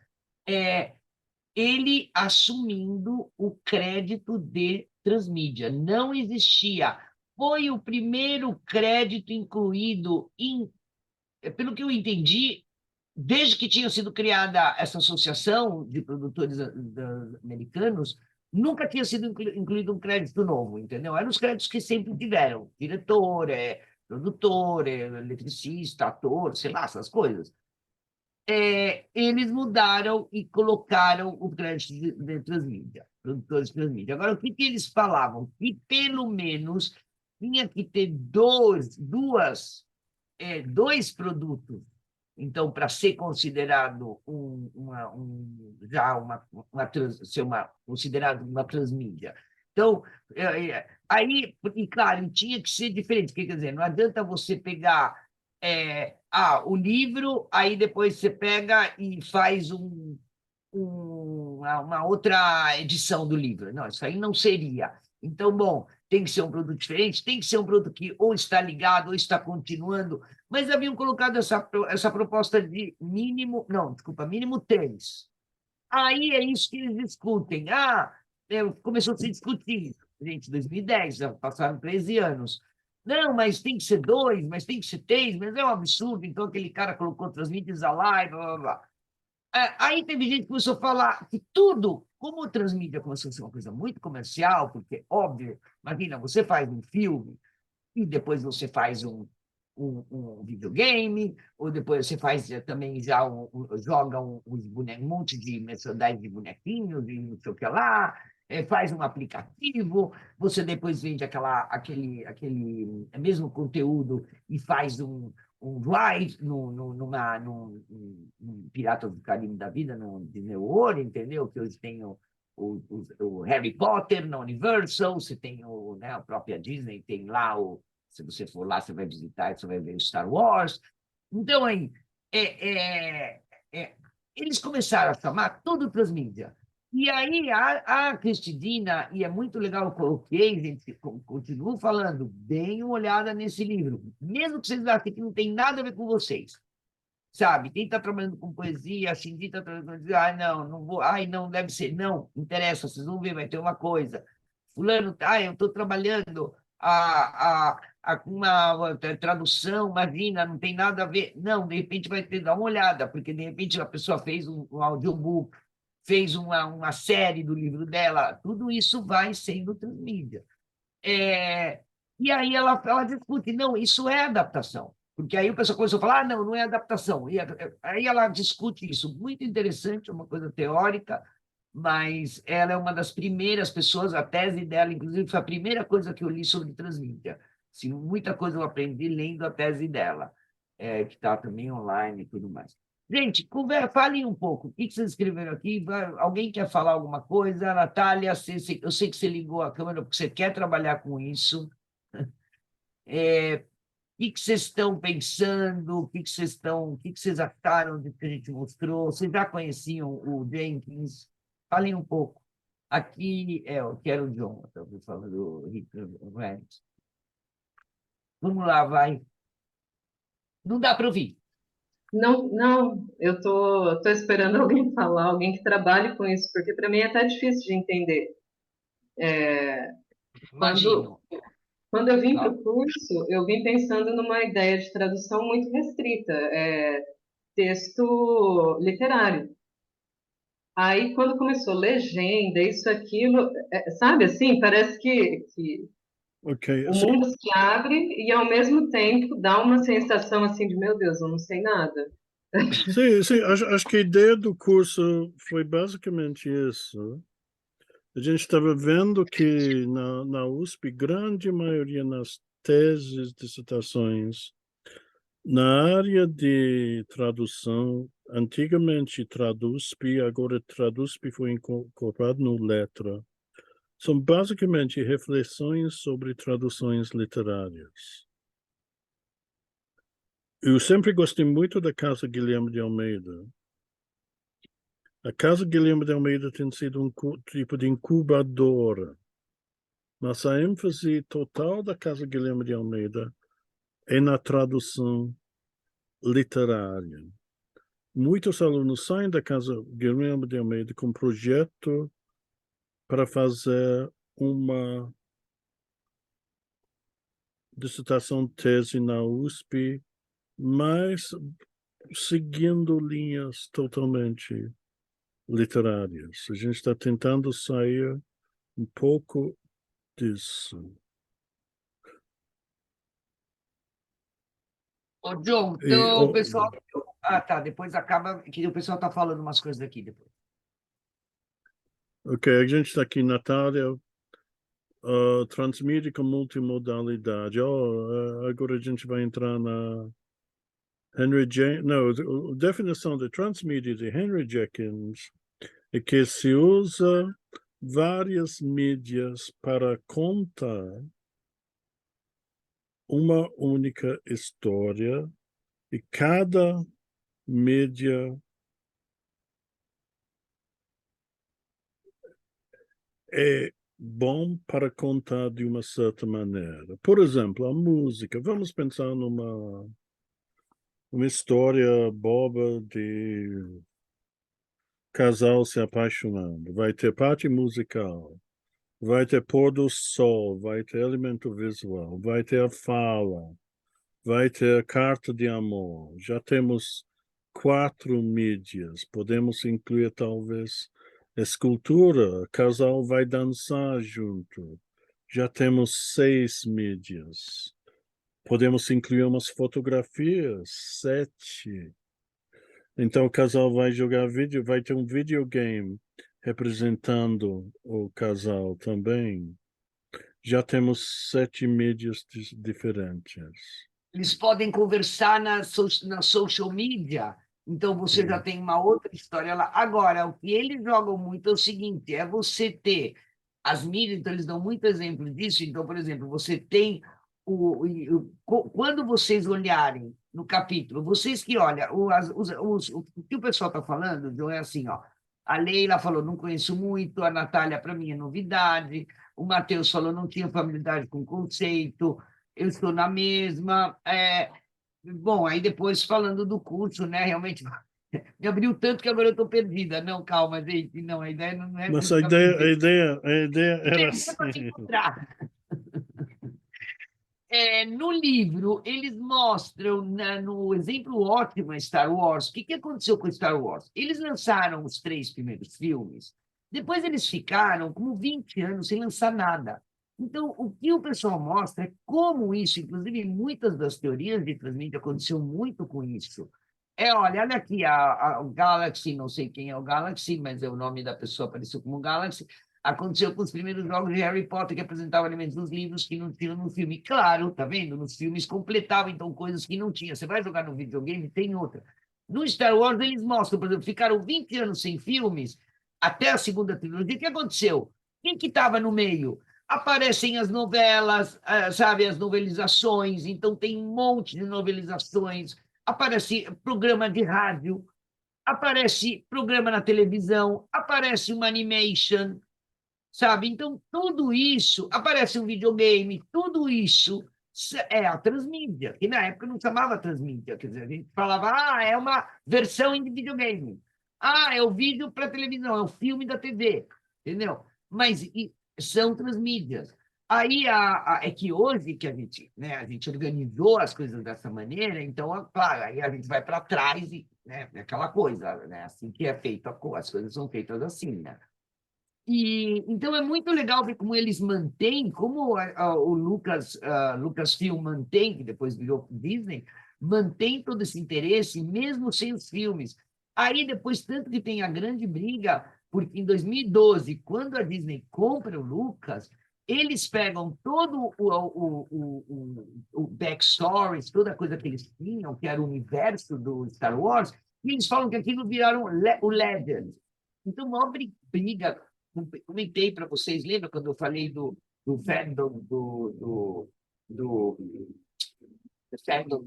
ele assumindo o crédito de transmídia. Não existia. Foi o primeiro crédito incluído pelo que eu entendi, desde que tinha sido criada essa associação de produtores americanos, nunca tinha sido incluído um crédito novo, entendeu? Eram os créditos que sempre tiveram. Diretor, produtor, eletricista, ator, sei lá, essas coisas. Eles mudaram e colocaram o crédito de transmídia, produtores de transmídia. Agora, o que eles falavam? Que pelo menos tinha que ter dois produtos Então, para ser considerado ser considerado uma transmídia. Então, aí, e claro, tinha que ser diferente, quer dizer, não adianta você pegar o livro, aí depois você pega e faz uma outra edição do livro. Não, isso aí não seria. Então, bom, tem que ser um produto diferente, tem que ser um produto que ou está ligado ou está continuando, mas haviam colocado essa proposta de mínimo, não, desculpa, mínimo 3. Aí é isso que eles discutem. Começou a se discutir isso. Gente, 2010, já passaram 13 anos. Não, mas tem que ser 2, mas tem que ser 3, mas é um absurdo. Então, aquele cara colocou Transmídias Alive, blá, blá, blá. Aí teve gente que começou a falar que tudo, como o transmídia começou a ser uma coisa muito comercial, porque, óbvio, imagina, você faz um filme e depois você faz um videogame, ou depois você faz também já joga um monte de merchandising de bonequinhos e não sei o que lá, faz um aplicativo, você depois vende aquele mesmo conteúdo e faz um ride num Piratas do Caribe da vida, no Disney World, entendeu? Que hoje tem o Harry Potter na Universal, você tem né, a própria Disney, tem lá se você for lá, você vai visitar, você vai ver o Star Wars. Então, aí, é, é, é, eles começaram a chamar tudo transmídia. E aí, a Cristidina, e é muito legal, eu coloquei, gente, continuo falando, deem uma olhada nesse livro, mesmo que vocês achem que não tem nada a ver com vocês, sabe? Quem está trabalhando com poesia, a Cindy está trabalhando com poesia, não, não vou, não, deve ser, não, interessa, vocês vão ver, vai ter uma coisa. Fulano, eu estou trabalhando uma tradução, imagina, não tem nada a ver. Não, de repente vai ter, dar uma olhada, porque de repente a pessoa fez um audiobook, fez uma série do livro dela, tudo isso vai sendo transmídia. E aí ela discute, não, isso é adaptação. Porque aí o pessoal começou a falar, não, não é adaptação. E aí ela discute isso, muito interessante, uma coisa teórica, mas ela é uma das primeiras pessoas, a tese dela, inclusive, foi a primeira coisa que eu li sobre transmídia. Assim, muita coisa eu aprendi lendo a tese dela, que está também online e tudo mais. Gente, falem um pouco. O que vocês escreveram aqui? Alguém quer falar alguma coisa? Natália, eu sei que você ligou a câmera porque você quer trabalhar com isso. O que vocês estão pensando? O que vocês acharam do que a gente mostrou? Vocês já conheciam o Jenkins? Falem um pouco. Aqui eu quero o John, estou falando do Richard Grant. Vamos lá, vai. Não dá para ouvir. Não, não, tô esperando alguém falar, alguém que trabalhe com isso, porque para mim é até difícil de entender. Imagino. Quando eu vim para o curso, eu vim pensando numa ideia de tradução muito restrita, texto literário. Aí, quando começou legenda, isso, aquilo, sabe assim, parece que Ok, o mundo se abre e, ao mesmo tempo, dá uma sensação assim de, meu Deus, eu não sei nada. sim, acho que a ideia do curso foi basicamente isso. A gente estava vendo que na USP, grande maioria nas teses, dissertações, na área de tradução, antigamente Tradusp, agora Tradusp foi incorporado no Letra. São basicamente reflexões sobre traduções literárias. Eu sempre gostei muito da Casa Guilherme de Almeida. A Casa Guilherme de Almeida tem sido um tipo de incubadora, mas a ênfase total da Casa Guilherme de Almeida é na tradução literária. Muitos alunos saem da Casa Guilherme de Almeida com projeto para fazer uma dissertação tese na USP, mas seguindo linhas totalmente literárias. A gente está tentando sair um pouco disso. Ô, John, então o pessoal. Tá, depois acaba que o pessoal está falando umas coisas aqui depois. Ok, a gente está aqui, Natália, transmídia com multimodalidade. Agora a gente vai entrar A definição de transmídia de Henry Jenkins é que se usa várias mídias para contar uma única história e cada mídia é bom para contar de uma certa maneira. Por exemplo, a música. Vamos pensar uma história boba de casal se apaixonando. Vai ter parte musical, vai ter pôr do sol, vai ter elemento visual, vai ter a fala, vai ter a carta de amor. Já temos 4 mídias. Podemos incluir talvez escultura. O casal vai dançar junto. Já temos 6 mídias. Podemos incluir umas fotografias, 7. Então o casal vai jogar vídeo, vai ter um videogame representando o casal também. Já temos 7 mídias diferentes. Eles podem conversar na social media, então você já tem uma outra história lá. Agora, o que eles jogam muito é o seguinte, é você ter as mídias, então eles dão muito exemplo disso. Então, por exemplo, você tem quando vocês olharem no capítulo, vocês que olham, o que o pessoal está falando, João, é assim, ó, a Leila falou, não conheço muito, a Natália, para mim, é novidade, o Matheus falou, não tinha familiaridade com o conceito, eu estou na mesma. Bom, aí depois falando do curso, né? Realmente me abriu tanto que agora eu estou perdida. Não, calma, gente, não, a ideia não é Mas você ficar perdida. a ideia era É para se assim. encontrar. No livro, eles mostram, no exemplo ótimo em Star Wars, o que aconteceu com Star Wars? Eles lançaram os 3 primeiros filmes, depois eles ficaram como 20 anos sem lançar nada. Então, o que o pessoal mostra é como isso, inclusive muitas das teorias de transmídia aconteceu muito com isso. Olha aqui, o Galaxy, não sei quem é o Galaxy, mas é o nome da pessoa, apareceu como Galaxy. Aconteceu com os primeiros jogos de Harry Potter, que apresentavam elementos dos livros que não tinham no filme. Claro, tá vendo? Nos filmes completavam, então, coisas que não tinha. Você vai jogar no videogame, tem outra. No Star Wars, eles mostram, por exemplo, ficaram 20 anos sem filmes, até a segunda trilogia. O que aconteceu? Quem que estava no meio? Aparecem as novelas, sabe, as novelizações, então tem um monte de novelizações, aparece programa de rádio, aparece programa na televisão, aparece uma animation, sabe? Então, tudo isso, aparece um videogame, tudo isso é a transmídia, que na época não chamava transmídia, quer dizer, a gente falava, é uma versão de videogame, é o vídeo para televisão, é o filme da TV, entendeu? Mas são transmídias. Aí é que hoje que né, a gente organizou as coisas dessa maneira, então, claro, aí a gente vai para trás e, né, aquela coisa, né, assim que é feito, as coisas são feitas assim, né? Então é muito legal ver como eles mantêm, como o Lucasfilm mantém, que depois virou Disney, mantém todo esse interesse, mesmo sem os filmes. Aí depois, tanto que tem a grande briga, porque em 2012, quando a Disney compra o Lucas, eles pegam todo o backstories, toda a coisa que eles tinham, que era o universo do Star Wars, e eles falam que aquilo viraram o Legend. Então, uma briga, comentei para vocês, lembra quando eu falei do fandom do fandom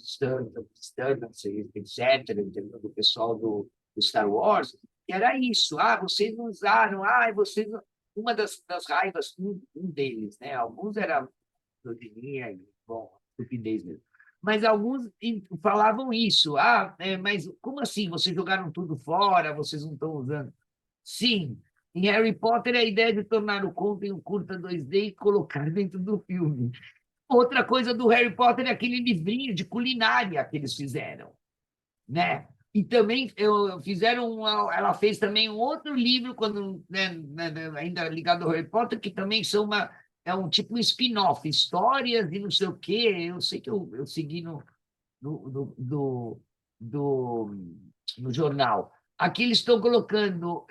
disturbance, etc., do pessoal do Star Wars, que era isso, vocês não usaram, vocês não... Uma das raivas, um deles, né? Alguns eram misoginia, bom, estupidez mesmo. Mas alguns falavam isso, mas como assim? Vocês jogaram tudo fora, vocês não estão usando? Sim, em Harry Potter é a ideia de tornar o conto em um curta 2D e colocar dentro do filme. Outra coisa do Harry Potter é aquele livrinho de culinária que eles fizeram, né? E também ela fez também um outro livro quando, né, ainda ligado ao Harry Potter, que também é um tipo um spin-off, histórias e não sei o quê. Eu sei que eu segui no, do, do, no jornal. Aqui eles estão colocando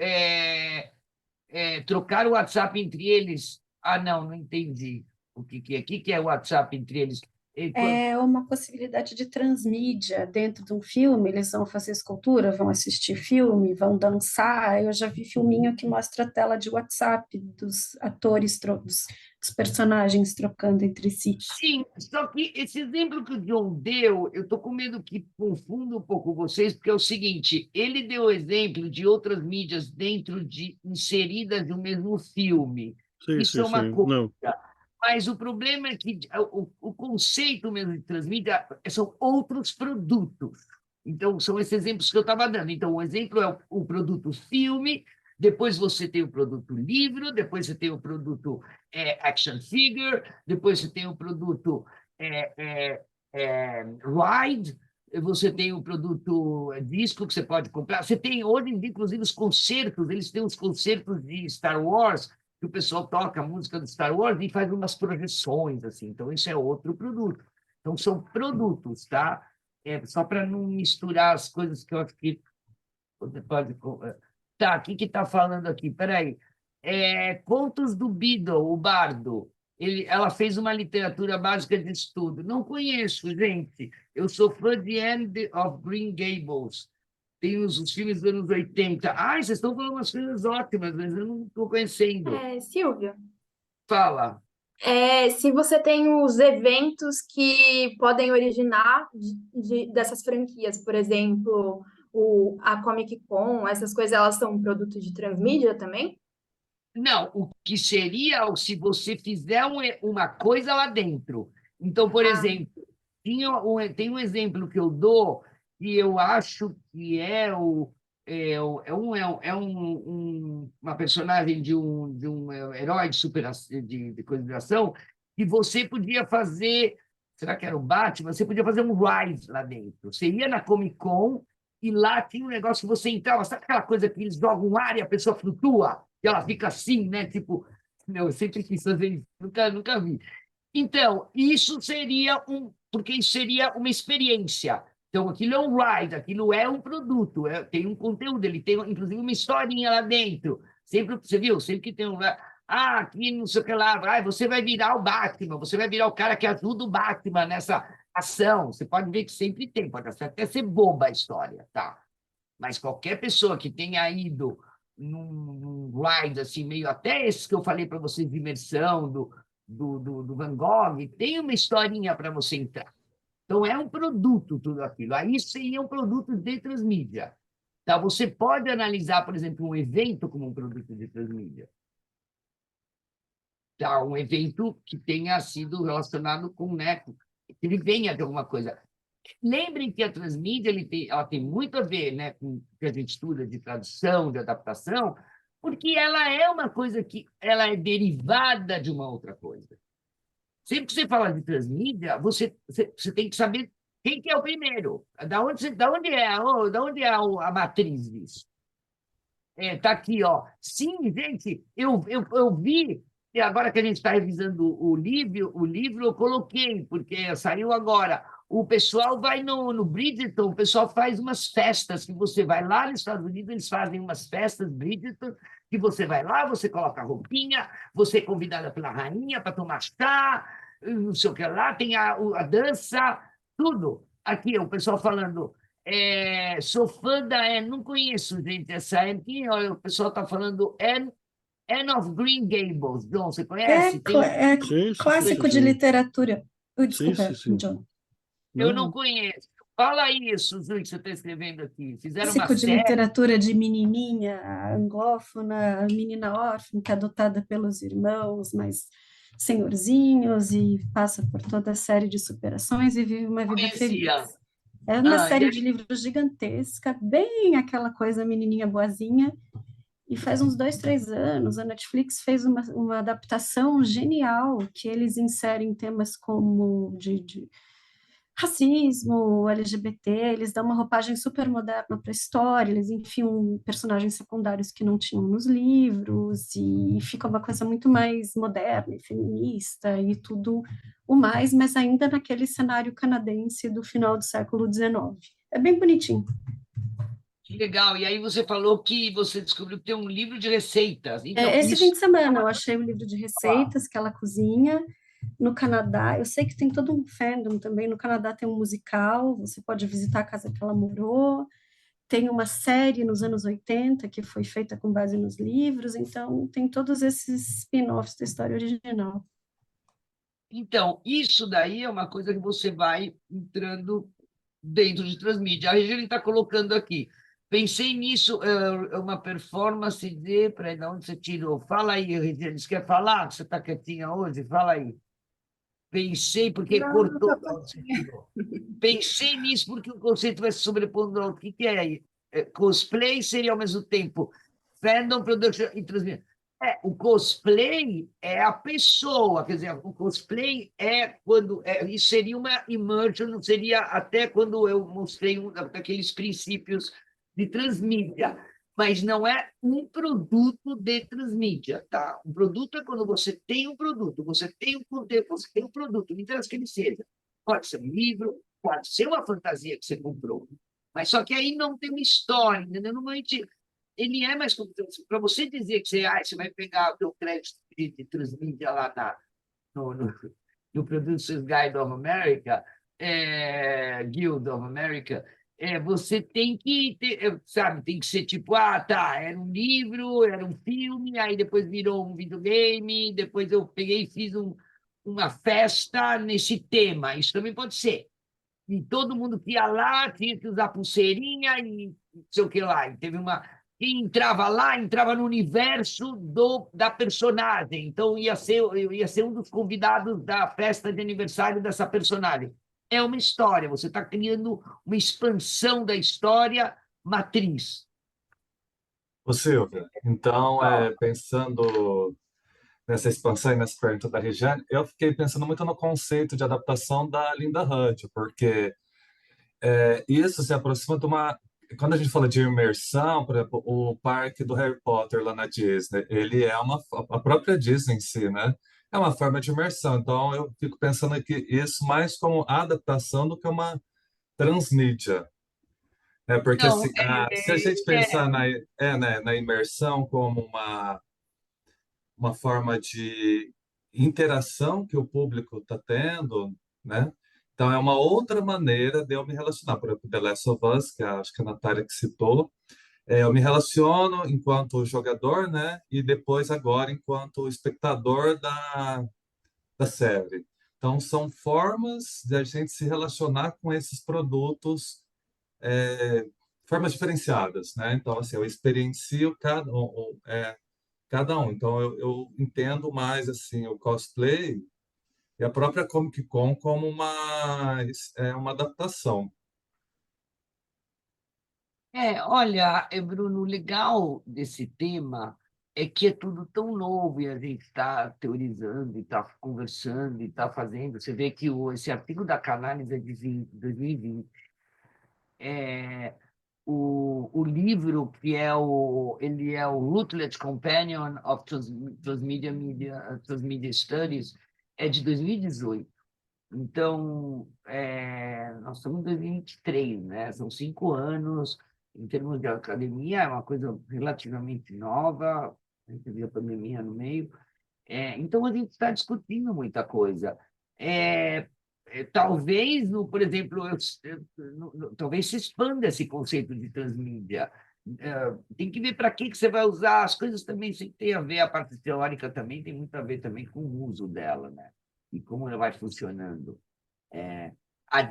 trocar o WhatsApp entre eles. Não entendi o que é. O que é o WhatsApp entre eles? É uma possibilidade de transmídia dentro de um filme. Eles vão fazer escultura, vão assistir filme, vão dançar. Eu já vi filminho que mostra a tela de WhatsApp dos atores, dos personagens trocando entre si. Sim, só que esse exemplo que o John deu, eu estou com medo que confunda um pouco vocês, porque é o seguinte, ele deu o exemplo de outras mídias inseridas no mesmo filme. Sim, Isso sim, é uma sim. coisa. Não. Mas o problema é que o conceito mesmo de transmídia são outros produtos. Então, são esses exemplos que eu estava dando. Então, o exemplo é o produto filme, depois você tem o produto livro, depois você tem o produto action figure, depois você tem o produto ride, você tem o produto disco que você pode comprar. Você tem hoje, inclusive, os concertos, eles têm os concertos de Star Wars, que o pessoal toca a música do Star Wars e faz umas projeções, assim. Então, isso é outro produto. Então, são produtos, tá? Só para não misturar as coisas que eu acho que você pode... Tá, o que está falando aqui? Peraí. Contos do Beadle, o Bardo. Ela fez uma literatura básica de estudo. Não conheço, gente. Eu sou fã de End of Green Gables. Tem os filmes dos anos 80. Ai, vocês estão falando umas coisas ótimas, mas eu não estou conhecendo. Silvia, Fala. se você tem os eventos que podem originar dessas franquias, por exemplo, a Comic Con, essas coisas, elas são um produto de transmídia também? Não, o que seria se você fizer uma coisa lá dentro. Então, por exemplo, tem um exemplo que eu dou que eu acho que uma personagem de um herói de coisa de ação, que você podia fazer. Será que era o Batman? Você podia fazer um ride lá dentro. Você ia na Comic Con e lá tinha um negócio que você entrava. Sabe aquela coisa que eles jogam um ar e a pessoa flutua? E ela fica assim, né? Tipo, eu sempre quis fazer isso, nunca vi. Então, isso seria porque isso seria uma experiência. Então, aquilo é um ride, aquilo é um produto, tem um conteúdo, ele tem, inclusive, uma historinha lá dentro. Sempre, você viu? Sempre que tem aqui não sei o que lá, você vai virar o Batman, você vai virar o cara que ajuda o Batman nessa ação. Você pode ver que sempre tem, pode até ser boba a história, tá? Mas qualquer pessoa que tenha ido num ride, assim, meio até esse que eu falei para vocês, de imersão, do Van Gogh, tem uma historinha para você entrar. Então, é um produto tudo aquilo. Aí seria um produto de transmídia. Tá? Você pode analisar, por exemplo, um evento como um produto de transmídia. Tá? Um evento que tenha sido relacionado com, né, que ele venha de alguma coisa. Lembrem que a transmídia ela tem muito a ver, né, com o que a gente estuda de tradução, de adaptação, porque ela é uma coisa que ela é derivada de uma outra coisa. Sempre que você fala de transmídia, você tem que saber quem que é o primeiro, da onde é a matriz disso. Tá aqui, ó. Sim, gente, eu vi, e agora que a gente está revisando o livro eu coloquei, porque saiu agora. O pessoal vai no Bridgerton, o pessoal faz umas festas, que você vai lá nos Estados Unidos, eles fazem umas festas Bridgerton, que você vai lá, você coloca a roupinha, você é convidada pela rainha para tomar chá, não sei o que lá, tem a dança, tudo. Aqui, o pessoal falando, sou fã não conheço, gente, essa Anne, olha, o pessoal está falando Anne of Green Gables. John, você conhece? Sim, Clássico de sim. literatura. Desculpa, Sim. John. Eu não conheço. Fala isso, Zui, que você está escrevendo aqui. Fizeram uma Clássico de série. literatura de menininha anglófona, menina órfã, que é adotada pelos irmãos, mas senhorzinhos, e passa por toda a série de superações e vive uma vida feliz. Conhecia. É uma Ah, série de livros gigantesca, bem aquela coisa menininha boazinha. E faz uns 2, 3 anos, a Netflix fez uma adaptação genial, que eles inserem temas como de racismo, LGBT, eles dão uma roupagem super moderna para a história, eles enfiam personagens secundários que não tinham nos livros, e fica uma coisa muito mais moderna e feminista e tudo o mais, mas ainda naquele cenário canadense do final do século XIX. É bem bonitinho. que legal. E aí você falou que você descobriu que tem um livro de receitas. Então, Esse isso fim de semana eu achei um livro de receitas que ela cozinha, No Canadá, eu sei que tem todo um fandom também. No Canadá tem um musical, você pode visitar a casa que ela morou. Tem uma série nos anos 80 que foi feita com base nos livros, então tem todos esses spin-offs da história original. Então, isso daí é uma coisa que você vai entrando dentro de transmídia. A Regiane está colocando aqui. Pensei nisso, é uma performance de. Peraí, de onde você tirou? Fala aí, Regiane. Você quer falar? Você está quietinha hoje? Fala aí. Pensei, porque Não, cortou. tá De onde você bom. tirou? Pensei nisso porque o conceito vai se sobrepondo ao que é aí? Cosplay seria ao mesmo tempo fandom, production e transmídia. O cosplay é a pessoa, quer dizer, o cosplay é quando. Isso seria uma immersion, seria até quando eu mostrei daqueles princípios de transmídia, mas não é um produto de transmídia, tá? Um produto é quando você tem um produto, você tem um conteúdo, você tem um produto, não interessa que ele seja. Pode ser um livro, pode ser uma fantasia que você comprou, mas só que aí não tem uma história, entendeu? Normalmente ele é mais complexo. Para você dizer que você vai pegar o teu crédito de transmídia lá no Producers Guide of America, Guild of America, você tem que ter, sabe, tem que ser tipo, tá, era um livro, era um filme, aí depois virou um videogame, depois eu peguei e fiz uma festa nesse tema. Isso também pode ser. E todo mundo que ia lá tinha que usar pulseirinha e não sei o que lá. E teve uma. Quem entrava lá entrava no universo da personagem. Então ia ser um dos convidados da festa de aniversário dessa personagem. É uma história, você está criando uma expansão da história matriz. Ô, Silvia, então, pensando nessa expansão e nessa pergunta da Regiane, eu fiquei pensando muito no conceito de adaptação da Linda Hunt, porque isso se aproxima de uma. Quando a gente fala de imersão, por exemplo, o parque do Harry Potter lá na Disney, ele é a própria Disney em si, né? É uma forma de imersão. Então, eu fico pensando aqui isso mais como adaptação do que uma transmídia. Porque Não, assim, se a gente pensar na imersão como uma forma de interação que o público está tendo, né? Então, é uma outra maneira de eu me relacionar. Por exemplo, The Last of Us, que acho que a Natália que citou, eu me relaciono enquanto jogador, né? E depois, agora, enquanto espectador da série. Então, são formas de a gente se relacionar com esses produtos, formas diferenciadas, né? Então, assim, eu experiencio cada um. Então, eu entendo mais assim o cosplay e a própria Comic Con como uma adaptação. Olha, Bruno, o legal desse tema é que é tudo tão novo e a gente está teorizando, e está conversando, e está fazendo. Você vê que esse artigo da Canalys é de 2020. O livro, ele é o Routledge Companion of Transmedia Studies, é de 2018. Então, nós estamos em 2023, né? São 5 anos. Em termos de academia, é uma coisa relativamente nova, a gente viu a pandemia no meio. Então, a gente está discutindo muita coisa. Talvez, por exemplo, talvez se expanda esse conceito de transmídia. Tem que ver para que você vai usar. As coisas também tem a ver, a parte teórica também tem muito a ver também com o uso dela, né? E como ela vai funcionando. É, a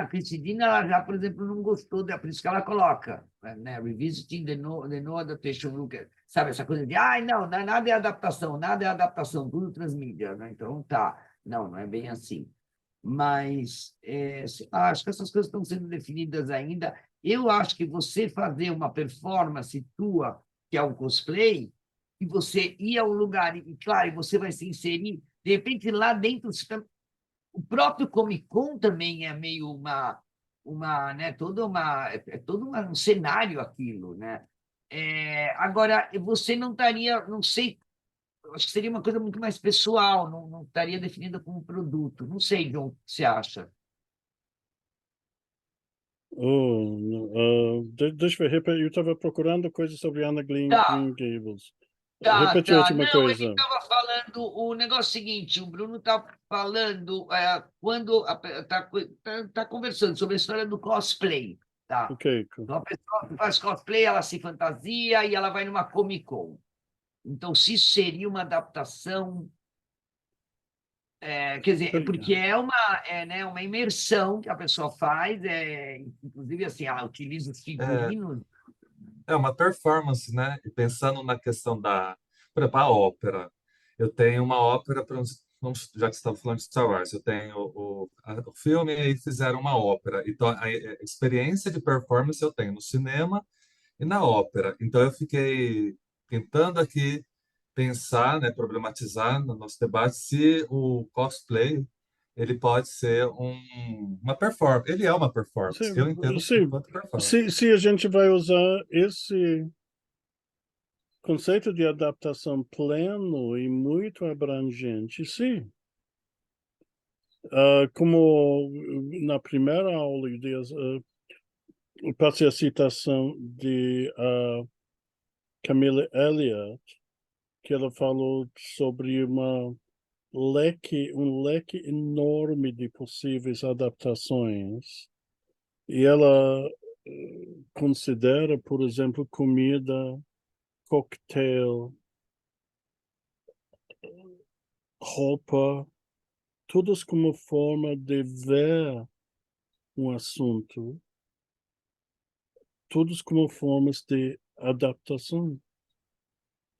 Cristina, ela já, por exemplo, não gostou, por isso que ela coloca, né? Revisiting the no adaptation look, sabe, essa coisa de, não, nada é adaptação, nada é adaptação, tudo transmídia, né? Então, tá, não é bem assim. Mas sei lá, acho que essas coisas estão sendo definidas ainda. Eu acho que você fazer uma performance tua, que é um cosplay, e você ir a um lugar, e claro, e você vai se inserir, de repente lá dentro o próprio Comic Con também é meio né, um cenário aquilo, né? Agora, você não estaria, não sei, eu acho que seria uma coisa muito mais pessoal, não estaria definida como produto. Não sei, John, o que você acha? Deixa eu ver, eu estava procurando coisas sobre Anna Green Tá, Gables. Tá, Repete a tá. última Não, ele coisa. estava falando o negócio seguinte, o Bruno está falando quando tá conversando sobre a história do cosplay, tá? Ok. Então, a pessoa que faz cosplay, ela se fantasia e ela vai numa Comic Con. Então, se isso seria uma adaptação, quer dizer, porque né, uma imersão que a pessoa faz, inclusive assim, ela utiliza os É, figurinos. é uma performance, né? E pensando na questão por exemplo, a ópera. Eu tenho uma ópera, já que você estava falando de Star Wars, eu tenho o filme e aí fizeram uma ópera. Então, a experiência de performance eu tenho no cinema e na ópera. Então, eu fiquei tentando aqui pensar, né, problematizar no nosso debate se o cosplay ele pode ser uma performance. Ele é uma performance. Eu entendo Sim, enquanto performance. se a gente vai usar esse conceito de adaptação pleno e muito abrangente, sim. Como na primeira aula, eu passei a citação de Camille Elliott, que ela falou sobre um leque enorme de possíveis adaptações. E ela considera, por exemplo, comida, cocktail, roupa, todas como forma de ver um assunto, todos como formas de adaptação.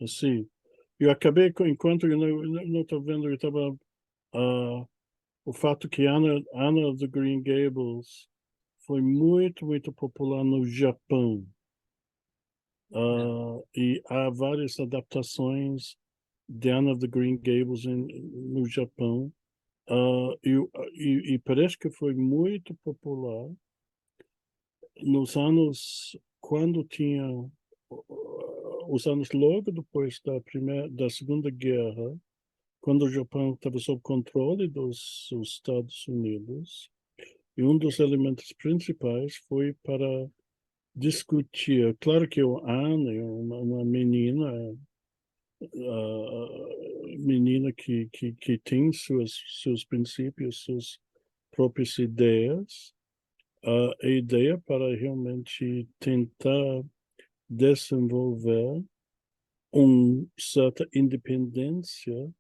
Assim, eu acabei, enquanto eu não estou vendo, eu estava o fato que Anna of the Green Gables foi muito, muito popular no Japão. E há várias adaptações de Anne of the Green Gables no Japão. E parece que foi muito popular nos anos, quando tinha os anos logo depois da Segunda Guerra, quando o Japão estava sob controle dos Estados Unidos. E um dos elementos principais foi para discutir. Claro que o Anne é uma menina que tem seus princípios, suas próprias ideias, a ideia para realmente tentar desenvolver uma certa independência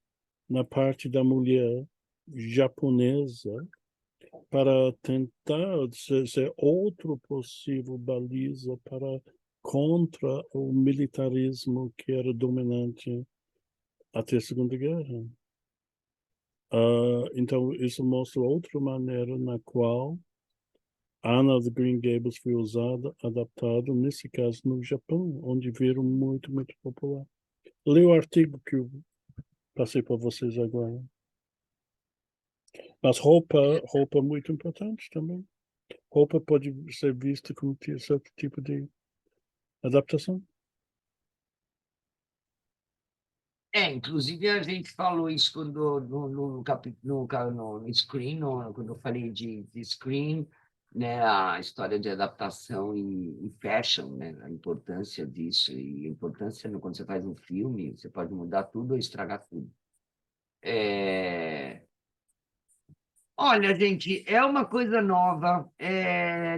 na parte da mulher japonesa para tentar ser outro possível baliza para contra o militarismo que era dominante até a Segunda Guerra. Então, isso mostra outra maneira na qual Anna of the Green Gables foi usada, adaptada, nesse caso no Japão, onde viram muito, muito popular. Leia o artigo que eu passei para vocês agora. Mas roupa é muito importante também. Roupa pode ser vista como certo tipo de adaptação. Inclusive a gente falou isso quando no Screen, quando eu falei de Screen, né, a história de adaptação e fashion, né, a importância disso e a importância quando você faz um filme, você pode mudar tudo ou estragar tudo. Olha, gente, é uma coisa nova,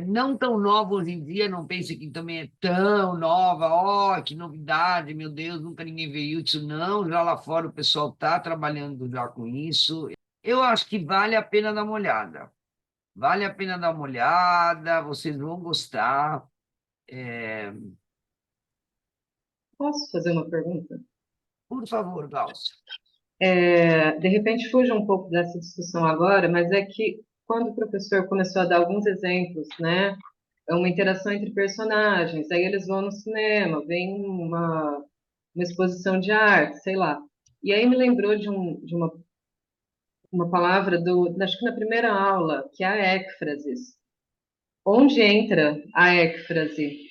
não tão nova hoje em dia, não pense que também é tão nova, que novidade, meu Deus, nunca ninguém viu isso, não, já lá fora o pessoal está trabalhando já com isso. Eu acho que vale a pena dar uma olhada, vale a pena dar uma olhada, vocês vão gostar. Posso fazer uma pergunta? Por favor, Glaucio. De repente fuja um pouco dessa discussão agora, mas é que quando o professor começou a dar alguns exemplos, né, é uma interação entre personagens, aí eles vão no cinema, vem uma exposição de arte, sei lá. E aí me lembrou de uma palavra acho que na primeira aula, que é a ecfrasis. Onde entra a ecfrase?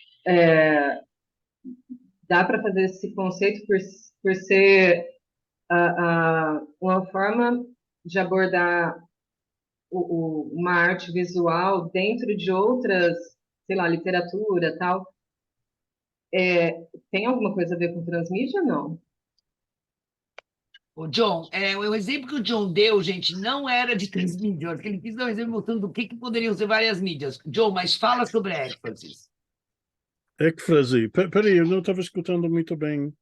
Dá para fazer esse conceito por ser uma forma de abordar uma arte visual dentro de outras, sei lá, literatura, tal. Tem alguma coisa a ver com transmídia? Não. O John, o exemplo que o John deu, gente, não era de transmídia. Ele quis dar um exemplo mostrando do que poderiam ser várias mídias. John, mas fala sobre a ênfase. Ecfrase. Peraí, eu não estava escutando muito bem.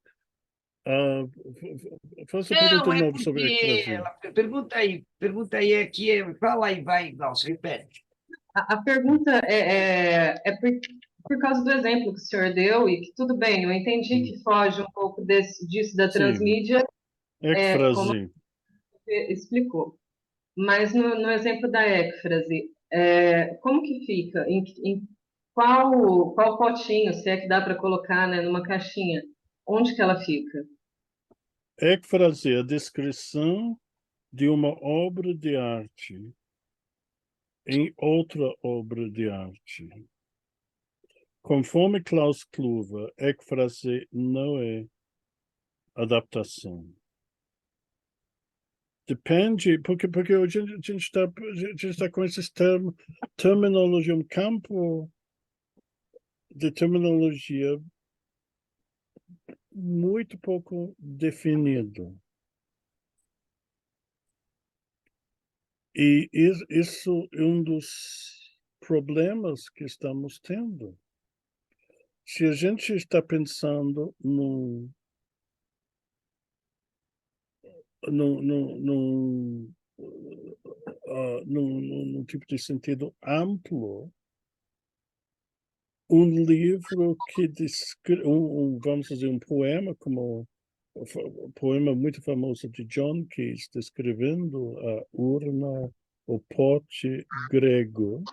Faça a pergunta Não, de é novo sobre porque... ecfrase. Pergunta aí aqui, fala aí, vai, Glaucio, repete. A pergunta é por causa do exemplo que o senhor deu, e que tudo bem, eu entendi que foge um pouco disso da Sim, transmídia, como ecfrase. você explicou. Mas no exemplo da ecfrase, como que fica? Em qual potinho, se é que dá para colocar, né, numa caixinha? Onde que ela fica? Ecfrase é a descrição de uma obra de arte em outra obra de arte. Conforme Klaus Kluwer, ecfrase não é adaptação. Depende, porque hoje a gente está com esses terminologia, um campo de terminologia muito pouco definido. E isso é um dos problemas que estamos tendo. Se a gente está pensando num tipo de sentido amplo, um livro que descreve, vamos dizer, um poema, como o poema muito famoso de John Keats, descrevendo a urna, o pote grego.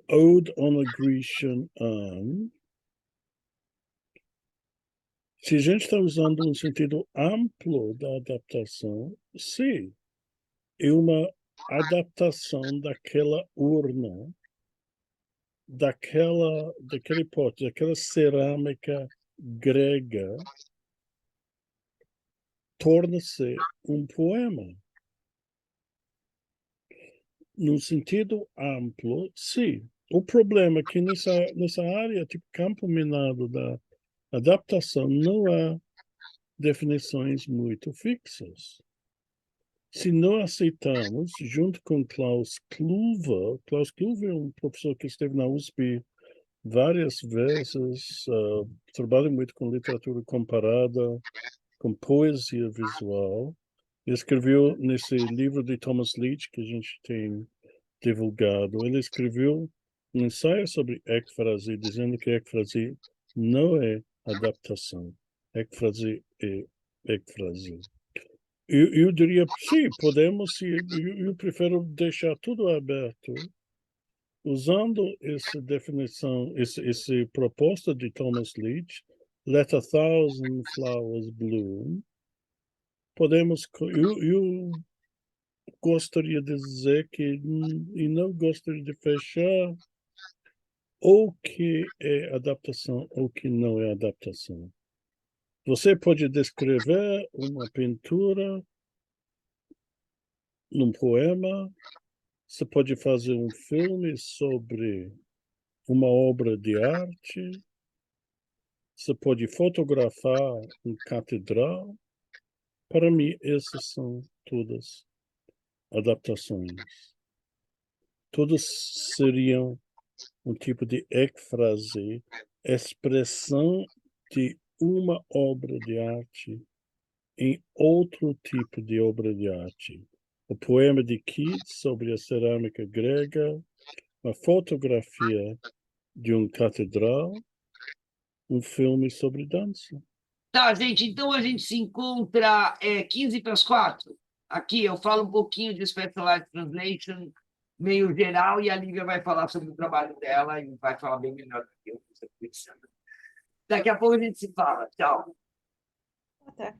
Ode on a Grecian Urn. Se a gente está usando um sentido amplo da adaptação, sim, é uma adaptação daquela urna, daquele pote, daquela cerâmica grega, torna-se um poema. Num sentido amplo, sim. O problema é que nessa área, tipo campo minado da adaptação, não há definições muito fixas. Se não aceitamos, junto com Klaus Kluwer é um professor que esteve na USP várias vezes, trabalha muito com literatura comparada, com poesia visual. Ele escreveu nesse livro de Thomas Leach, que a gente tem divulgado, ele escreveu um ensaio sobre ecfrase, dizendo que ecfrase não é adaptação. Ecfrase é ecfrase. Eu diria, sim, podemos, eu prefiro deixar tudo aberto, usando essa definição, essa proposta de Thomas Leach, Let a Thousand Flowers Bloom. Podemos, eu gostaria de dizer que, e não gostaria de fechar, o que é adaptação, ou que não é adaptação. Você pode descrever uma pintura num poema, você pode fazer um filme sobre uma obra de arte, você pode fotografar uma catedral. Para mim, essas são todas adaptações. Todas seriam um tipo de ecfrase, expressão de uma obra de arte em outro tipo de obra de arte. O poema de Keats sobre a cerâmica grega, uma fotografia de uma catedral, um filme sobre dança. Tá, gente, então a gente se encontra 15 para as 4. Aqui eu falo um pouquinho de Specialized Translation, meio geral, e a Lívia vai falar sobre o trabalho dela e vai falar bem melhor do que eu. Daqui a pouco a gente se fala. Tchau. Até.